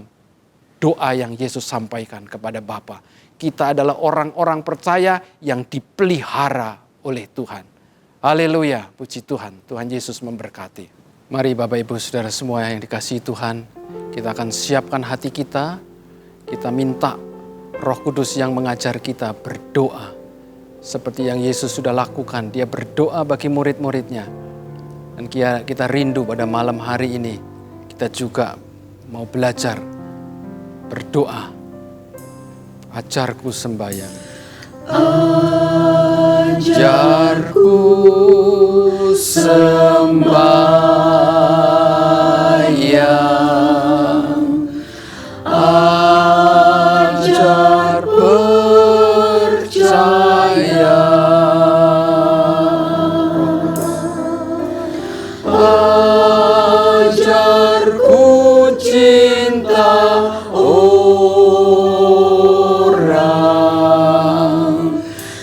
doa yang Yesus sampaikan kepada Bapa. Kita adalah orang-orang percaya yang dipelihara oleh Tuhan. Haleluya, puji Tuhan. Tuhan Yesus memberkati. Mari Bapak Ibu Saudara semua yang dikasihi Tuhan, kita akan siapkan hati kita. Kita minta Roh Kudus yang mengajar kita berdoa. Seperti yang Yesus sudah lakukan, dia berdoa bagi murid-muridnya. Dan kita rindu pada malam hari ini, kita juga mau belajar berdoa. Ajarku sembahyang. Ajarku sembahyang. Ajar percaya. Ajarku cinta orang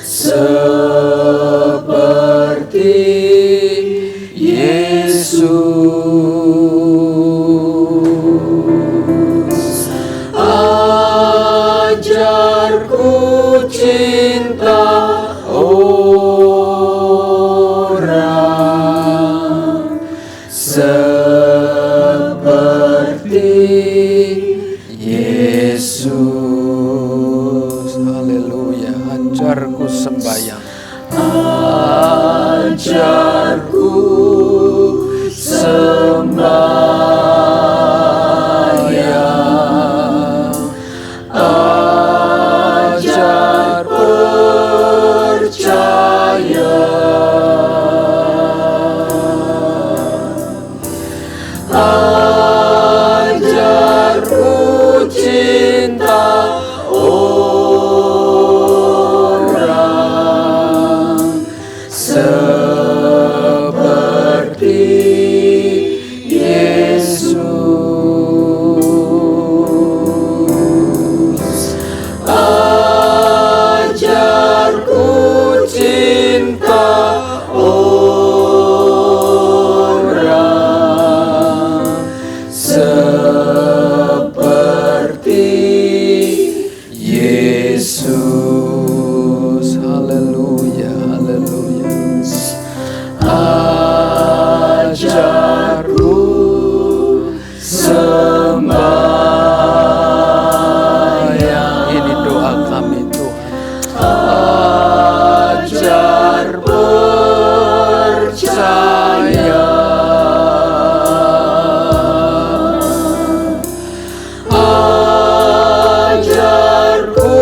seperti Yesus. Ajarku cinta orang seperti Yesus. Haleluya. Ajarku sembahyang. Ajarku sembahyang. Ajar percaya. Ajarku cinta orang seperti Yesus. Ajarku cinta orang seperti Yesus. Haleluya, haleluya. Ajarku sembahyang. Ini doa kami Tuhan. Ajar percaya. Ajarku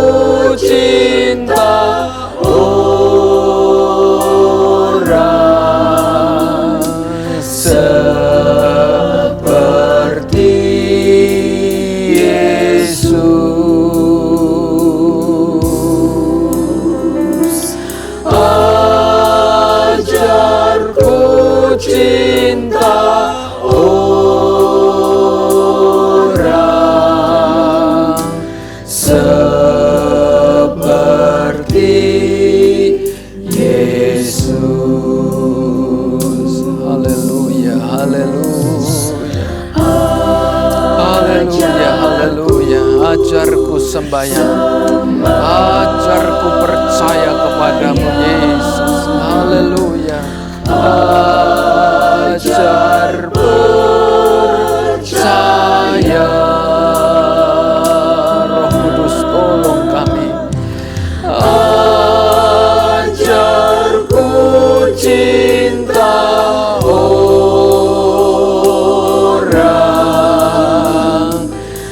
cinta orang seperti Yesus. Ajarku cinta orang seperti Yesus. Haleluya, haleluya. Haleluya, haleluya. Ajarku sembahyang. Ajarku percaya kepadamu Yesus. Haleluya. Ajar percaya. Roh Kudus tolong kami. Ajarku cinta orang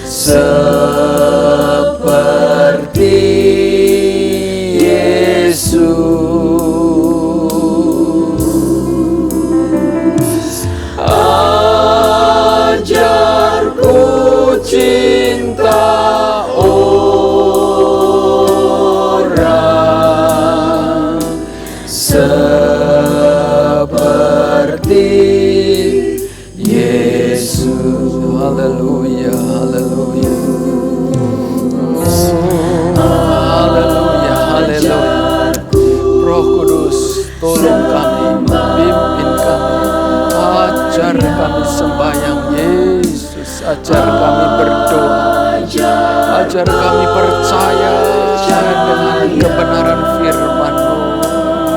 seperti Yesus. Ajar kami percaya dengan kebenaran firman-Mu.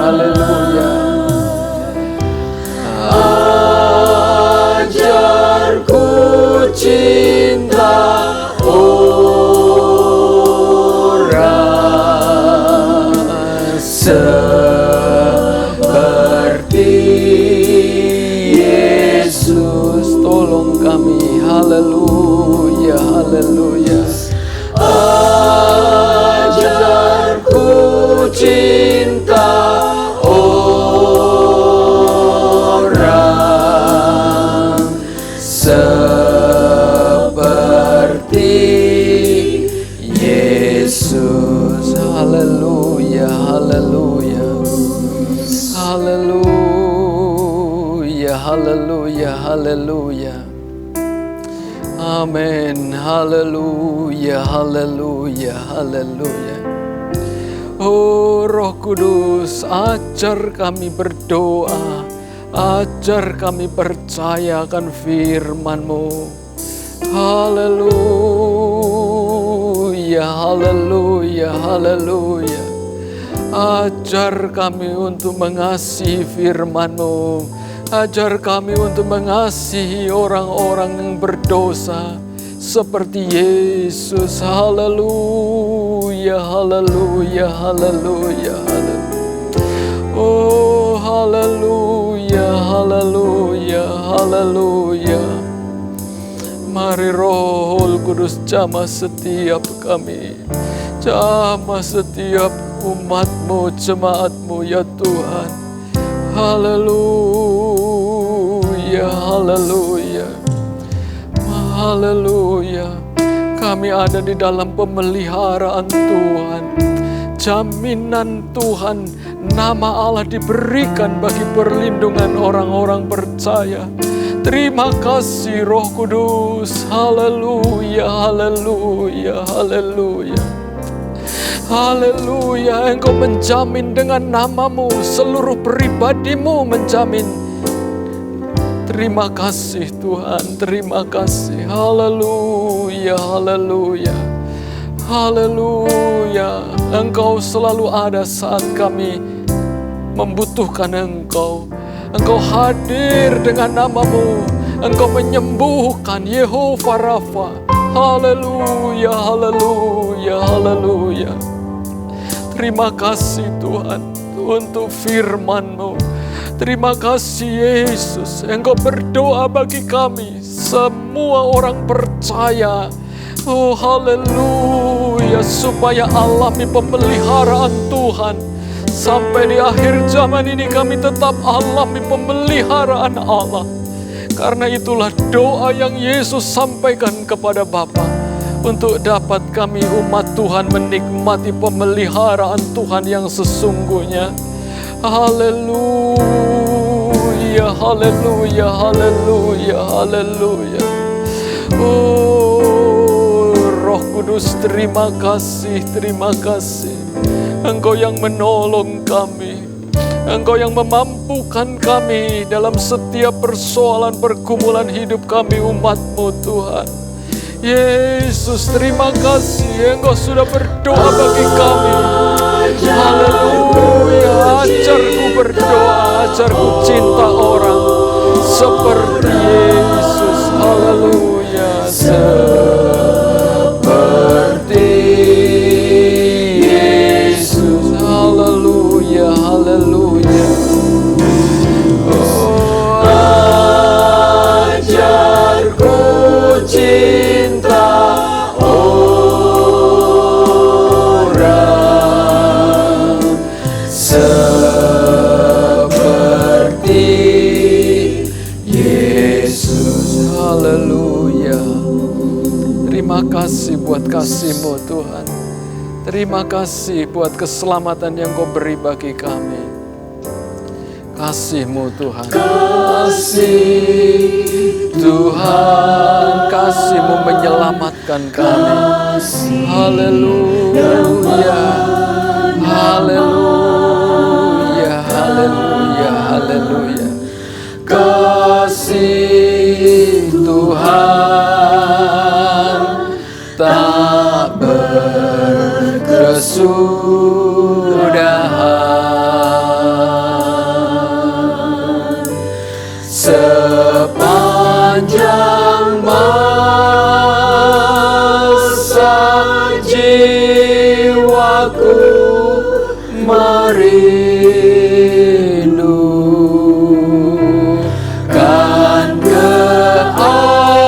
Haleluya. Ajarku cinta orang seperti Yesus. Tolong kami. Haleluya, haleluya. Ajarku cinta orang seperti Yesus. Haleluya, haleluya. Haleluya, haleluya, haleluya. Amin. Haleluya, haleluya, haleluya. Oh Roh Kudus, ajar kami berdoa, ajar kami percaya akan firman-Mu. Haleluya, haleluya, haleluya. Ajar kami untuk mengasihi firman-Mu. Ajar kami untuk mengasihi orang-orang yang berdosa seperti Yesus. Haleluya, haleluya, haleluya, haleluya. Oh, haleluya, haleluya, haleluya. Mari Roh Kudus jamah setiap kami, jamah setiap umat-Mu, jemaat-Mu ya Tuhan. Haleluya, haleluya, haleluya. Kami ada di dalam pemeliharaan Tuhan. Jaminan Tuhan, nama Allah diberikan bagi perlindungan orang-orang percaya. Terima kasih Roh Kudus. Haleluya, haleluya, haleluya. Haleluya, Engkau menjamin dengan nama-Mu, seluruh pribadi-Mu menjamin. Terima kasih Tuhan, terima kasih. Haleluya, haleluya, haleluya. Engkau selalu ada saat kami membutuhkan Engkau. Engkau hadir dengan nama-Mu. Engkau menyembuhkan, Yehova Rafa. Haleluya, haleluya, haleluya. Terima kasih Tuhan untuk firman-Mu. Terima kasih Yesus, Engkau berdoa bagi kami, semua orang percaya. Oh haleluya, supaya alami pemeliharaan Tuhan. Sampai di akhir zaman ini kami tetap alami pemeliharaan Allah. Karena itulah doa yang Yesus sampaikan kepada Bapa, untuk dapat kami umat Tuhan menikmati pemeliharaan Tuhan yang sesungguhnya. Haleluya, haleluya, haleluya, haleluya. Oh Roh Kudus, terima kasih, terima kasih. Engkau yang menolong kami, Engkau yang memampukan kami dalam setiap persoalan pergumulan hidup kami umat-Mu Tuhan. Yesus, terima kasih Engkau sudah berdoa bagi kami. Haleluya, ajarku berdoa, ajarku cinta orang seperti Yesus. Haleluya, seperti Yesus. Haleluya, haleluya. Oh, ajarku cinta orang seperti Yesus. Haleluya. Terima kasih buat kasih-Mu Tuhan. Terima kasih buat keselamatan yang Kau beri bagi kami. Kasih-Mu Tuhan. Kasih Tuhan, kasih-Mu menyelamatkan kami. Haleluya, haleluya, haleluya, haleluya. Kasih Tuhan tak tak berkesudahan. Sepanjang masa jiwaku merindukan keagungan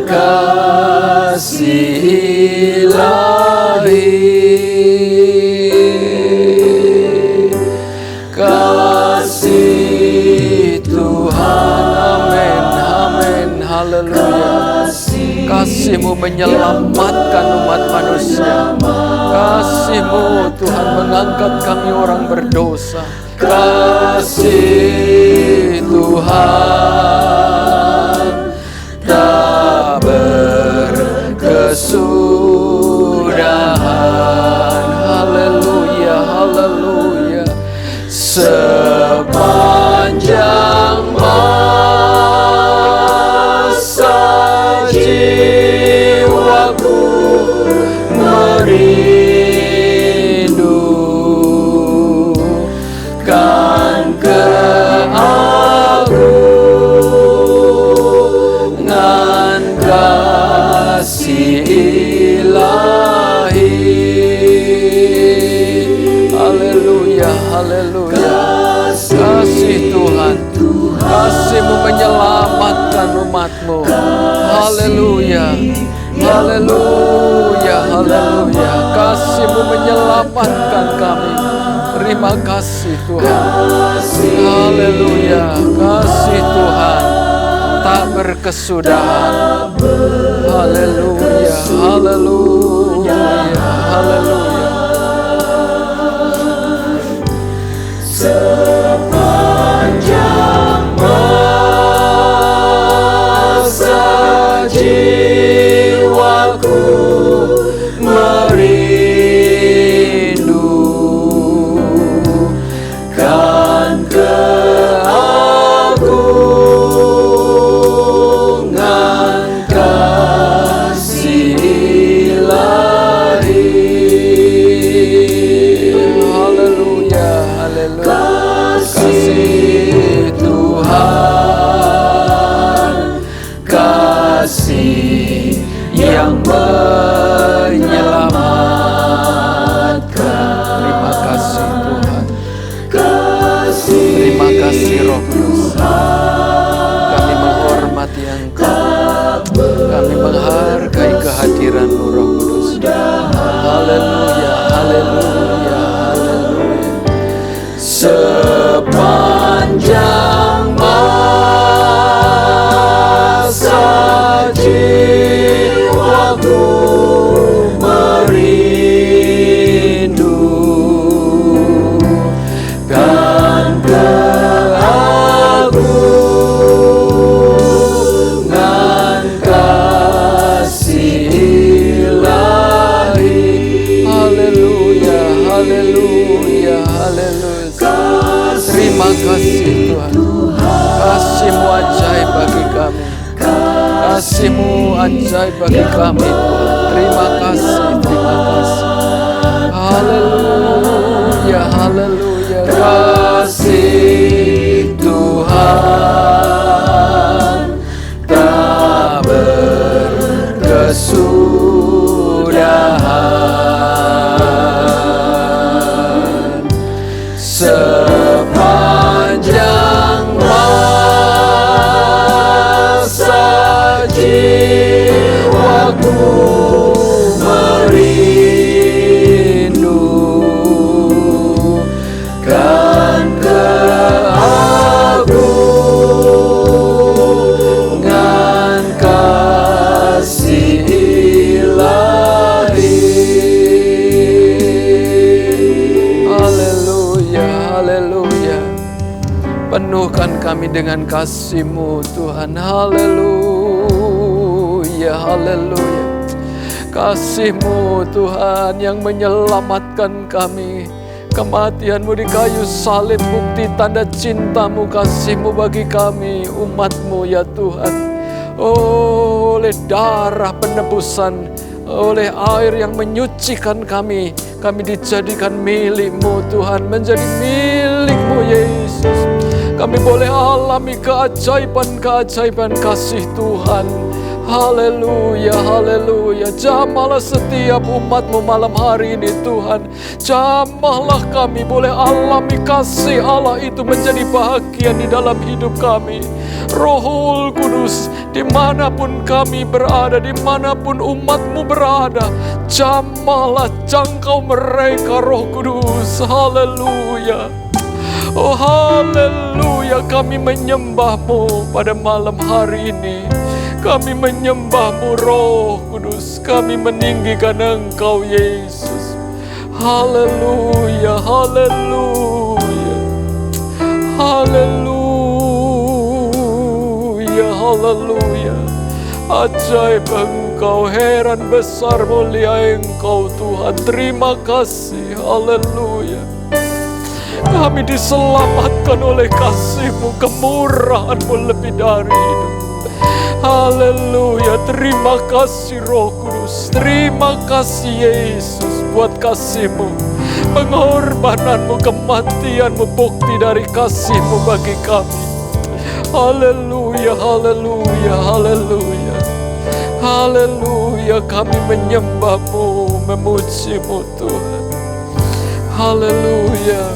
kasih ilahi. Kasih Tuhan, amin, amin, haleluya. Kasih-Mu menyelamatkan umat manusia. Kasih-Mu Tuhan mengangkat kami orang berdosa. Kasih Tuhan tak berkesudahan. Haleluya, haleluya. Sepanjang masa jiwaku merindukan keagungan kasih ilahi. Haleluya, haleluya. Kasih Tuhan, kasih-Mu menyelamatkan umat-Mu. Haleluya, haleluya, haleluya. Kasih-Mu menyelamatkan kami. Terima kasih Tuhan. Haleluya, kasih Tuhan tak berkesudahan. Haleluya, haleluya, haleluya. Sepanjang masa jiwaku merindukan keagungan kasih ilahi. Haleluya, haleluya. Kasih Tuhan, kasih yang menyelamatkan. Terima kasih Tuhan. Terima kasih Roh Kudus. Kami menghormati Engkau. Kami menghargai kehadiran-Mu Roh Kudus. Haleluya, haleluya, haleluya. Sepanjang masa jiwaku merindukan keagungan kasih ilahi. Haleluya, haleluya, haleluya. Terima kasih Tuhan. Kasih-Mu ajaib bagi kami. Kasih-Mu ajaib bagi kami Tuhan. Terima kasih, terima kasih. Haleluya, haleluya. Kasih Tuhan tak berkesudahan. Sepanjang masa jiwaku merindukan keagungan kasih ilahi. Haleluya, haleluya. Penuhkan kami dengan kasih-Mu Tuhan. Haleluya, haleluya. Kasih-Mu Tuhan yang menyelamatkan kami. Kematian-Mu di kayu salib bukti tanda cinta-Mu, kasih-Mu bagi kami umat-Mu ya Tuhan. Oh, oleh darah penebusan, oleh air yang menyucikan kami. Kami dijadikan milik-Mu Tuhan, menjadi milik-Mu Yesus. Kami boleh alami keajaiban-keajaiban kasih Tuhan. Haleluya, haleluya. Jamahlah setiap umat-Mu malam hari ini Tuhan. Jamahlah kami boleh alami kasih Allah itu menjadi bahagian di dalam hidup kami. Rohul Kudus, dimanapun kami berada, dimanapun umat-Mu berada, jamahlah, jangkau mereka Roh Kudus. Haleluya. Oh haleluya, kami menyembah-Mu pada malam hari ini. Kami menyembah-Mu Roh Kudus. Kami meninggikan Engkau Yesus. Haleluya, haleluya. Haleluya, haleluya. Ajaib Engkau, heran besar mulia Engkau Tuhan. Terima kasih, haleluya. Kami diselamatkan oleh kasih-Mu, kemurahan-Mu lebih dari itu. Haleluya, terima kasih Roh Kudus. Terima kasih Yesus buat kasih-Mu, pengorbanan-Mu, kematian-Mu, bukti dari kasih-Mu bagi kami. Haleluya, haleluya, haleluya. Haleluya, kami menyembah-Mu, memuji-Mu Tuhan. Haleluya.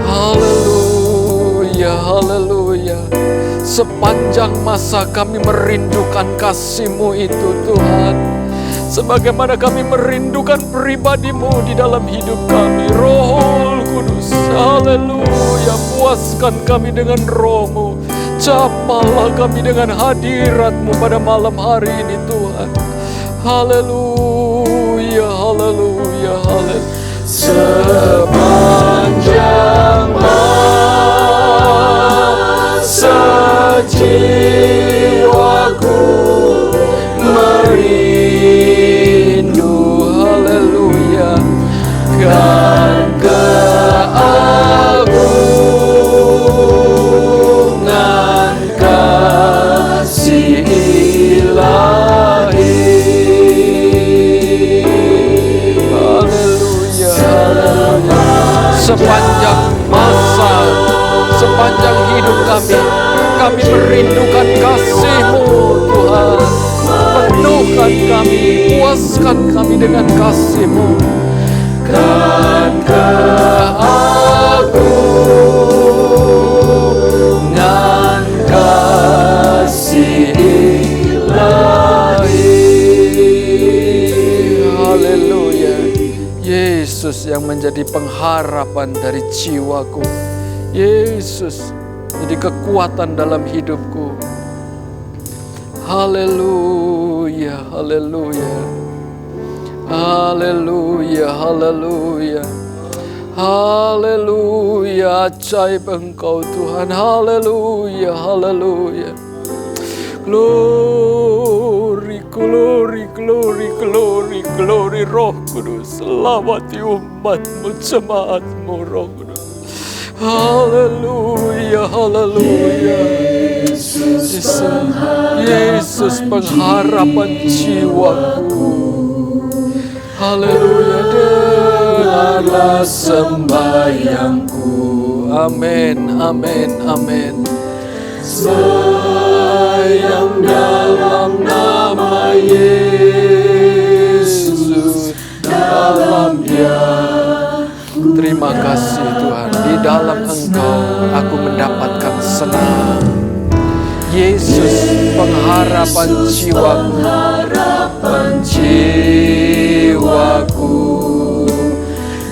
Haleluya, haleluya. Sepanjang masa kami merindukan kasih-Mu itu Tuhan. Sebagaimana kami merindukan pribadi-Mu di dalam hidup kami. Roh Kudus, haleluya. Puaskan kami dengan Roh-Mu. Jamahlah kami dengan hadirat-Mu pada malam hari ini Tuhan. Haleluya, haleluya, haleluya. Sepanjang masa jiwaku merindu, haleluya, kan keagungan kasih ilahi. Sepanjang masa, sepanjang hidup kami merindukan kasih-Mu Tuhan. Penuhkan kami, puaskan kami dengan kasih-Mu. Kan keagungan kasih ilahi. Haleluya. Yesus yang menjadi pengharapan dari jiwaku. Yesus jadi kekuatan dalam hidupku. Haleluya, haleluya. Haleluya, haleluya. Haleluya, ajaib Engkau Tuhan. Haleluya, haleluya. Glory, glory, glory, glory, glory. Roh Kudus, selawati umat-Mu, jemaat-Mu Roh Kudus. Haleluya, haleluya. Yesus pengharapan jiwaku. Haleluya, dengarlah sembahyangku. Amin, amin, amin. Sayang dalam nama Yesus, dalam Dia. Terima kasih Tuhan, di dalam Engkau aku mendapatkan senang. Yesus pengharapan jiwaku,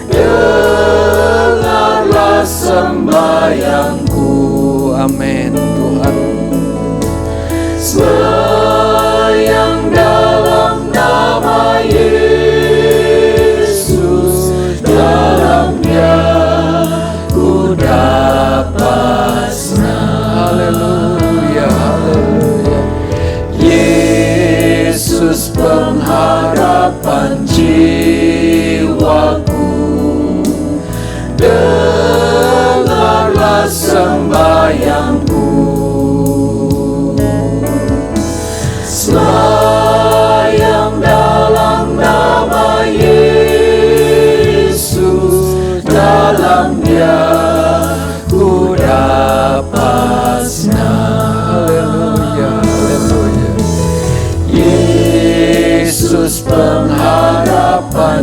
dengarlah sembahyangku. Amin Tuhan. Sayang dalam nama Yesus, dalam Dia ku dapat senang. Haleluya, haleluya. Yesus pengharapan jiwaku, dengarlah sembahyangku.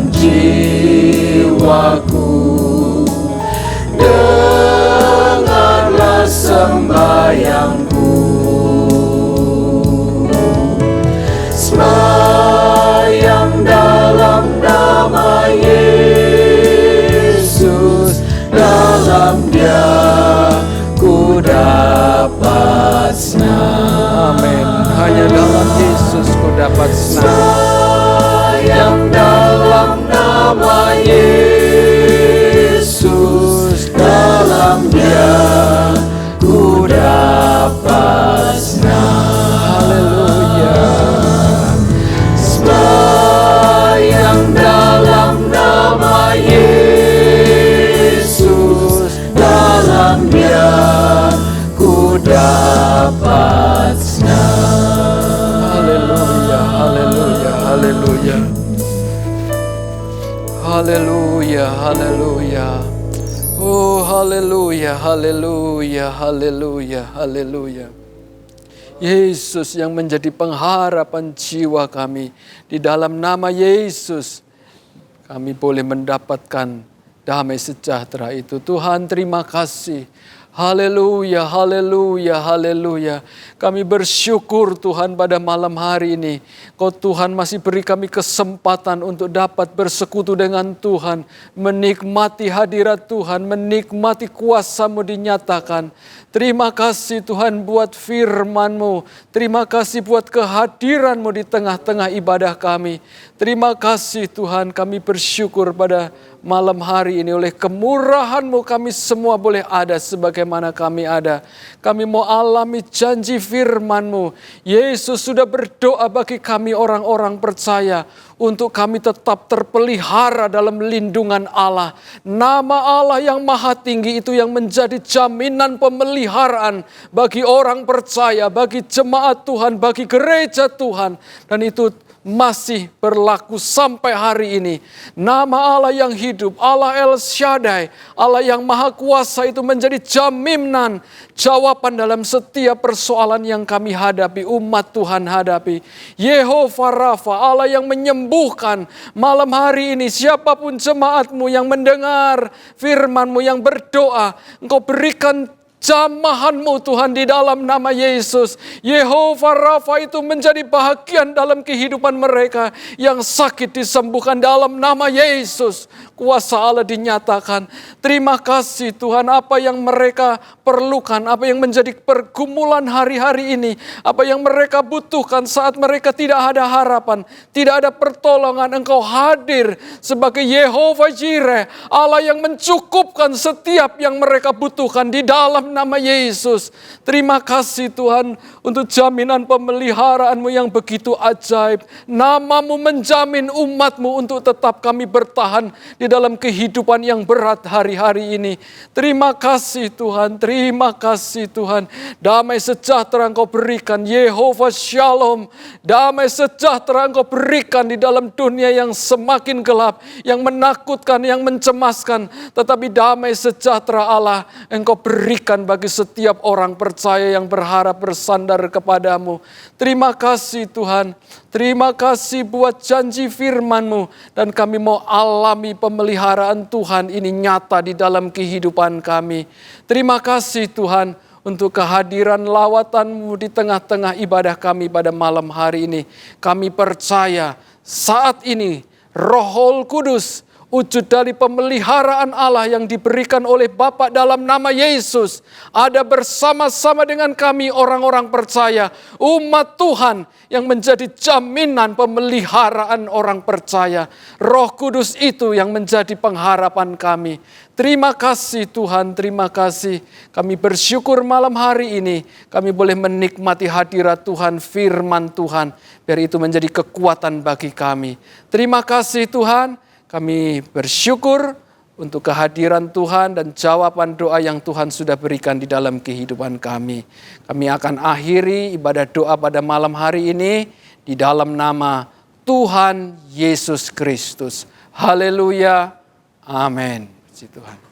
dalam jiwaku. Dengarlah sembahyangku, sembahyang dalam nama Yesus. Dalam Dia ku dapat senang. Amin. Hanya dalam Yesus ku dapat senang. Yang dalam nama Yesus, dalam Dia ku dapat senang. Haleluya. Sembahyang dalam nama Yesus, dalam Dia ku dapat senang. Haleluya, haleluya, haleluya. Haleluya, haleluya. Oh, haleluya, haleluya, haleluya, haleluya. Yesus yang menjadi pengharapan jiwa kami. Di dalam nama Yesus kami boleh mendapatkan damai sejahtera itu. Tuhan, terima kasih. Haleluya, haleluya, haleluya. Kami bersyukur Tuhan pada malam hari ini. Kau Tuhan masih beri kami kesempatan untuk dapat bersekutu dengan Tuhan. Menikmati hadirat Tuhan, menikmati kuasa-Mu dinyatakan. Terima kasih Tuhan buat firman-Mu. Terima kasih buat kehadiran-Mu di tengah-tengah ibadah kami. Terima kasih Tuhan, kami bersyukur pada malam hari ini oleh kemurahan-Mu kami semua boleh ada sebagaimana kami ada. Kami mau alami janji firman-Mu. Yesus sudah berdoa bagi kami orang-orang percaya untuk kami tetap terpelihara dalam lindungan Allah. Nama Allah yang maha tinggi itu yang menjadi jaminan pemeliharaan bagi orang percaya, bagi jemaat Tuhan, bagi gereja Tuhan. Dan itu masih berlaku sampai hari ini. Nama Allah yang hidup, Allah El Shaddai, Allah yang maha kuasa itu menjadi jaminan jawaban dalam setiap persoalan yang kami hadapi, umat Tuhan hadapi. Yehova Rafa, Allah yang menyembuhkan. Malam hari ini siapapun jemaat-Mu yang mendengar firman-Mu, yang berdoa, Engkau berikan jamahan-Mu Tuhan di dalam nama Yesus. Yehova Rafa itu menjadi bahagian dalam kehidupan mereka. Yang sakit disembuhkan dalam nama Yesus. Kuasa Allah dinyatakan. Terima kasih Tuhan, apa yang mereka perlukan, apa yang menjadi pergumulan hari-hari ini, apa yang mereka butuhkan saat mereka tidak ada harapan, tidak ada pertolongan, Engkau hadir sebagai Yehova Jireh, Allah yang mencukupkan setiap yang mereka butuhkan di dalam nama Yesus. Terima kasih Tuhan untuk jaminan pemeliharaan-Mu yang begitu ajaib. Nama-Mu menjamin umat-Mu untuk tetap kami bertahan di dalam kehidupan yang berat hari-hari ini. Terima kasih Tuhan, terima kasih Tuhan. Damai sejahtera Engkau berikan, Yehova Shalom. Damai sejahtera Engkau berikan di dalam dunia yang semakin gelap, yang menakutkan, yang mencemaskan. Tetapi damai sejahtera Allah Engkau berikan bagi setiap orang percaya yang berharap bersandar kepadamu. Terima kasih Tuhan. Terima kasih buat janji firman-Mu. Dan kami mau alami pemeliharaan Tuhan ini nyata di dalam kehidupan kami. Terima kasih Tuhan untuk kehadiran lawatan-Mu di tengah-tengah ibadah kami pada malam hari ini. Kami percaya saat ini Roh Kudus, wujud dari pemeliharaan Allah yang diberikan oleh Bapa dalam nama Yesus, ada bersama-sama dengan kami orang-orang percaya, umat Tuhan yang menjadi jaminan pemeliharaan orang percaya. Roh Kudus itu yang menjadi pengharapan kami. Terima kasih Tuhan, terima kasih. Kami bersyukur malam hari ini kami boleh menikmati hadirat Tuhan, firman Tuhan. Biar itu menjadi kekuatan bagi kami. Terima kasih Tuhan. Kami bersyukur untuk kehadiran Tuhan dan jawaban doa yang Tuhan sudah berikan di dalam kehidupan kami. Kami akan akhiri ibadah doa pada malam hari ini di dalam nama Tuhan Yesus Kristus. Haleluya. Amin. Puji Tuhan.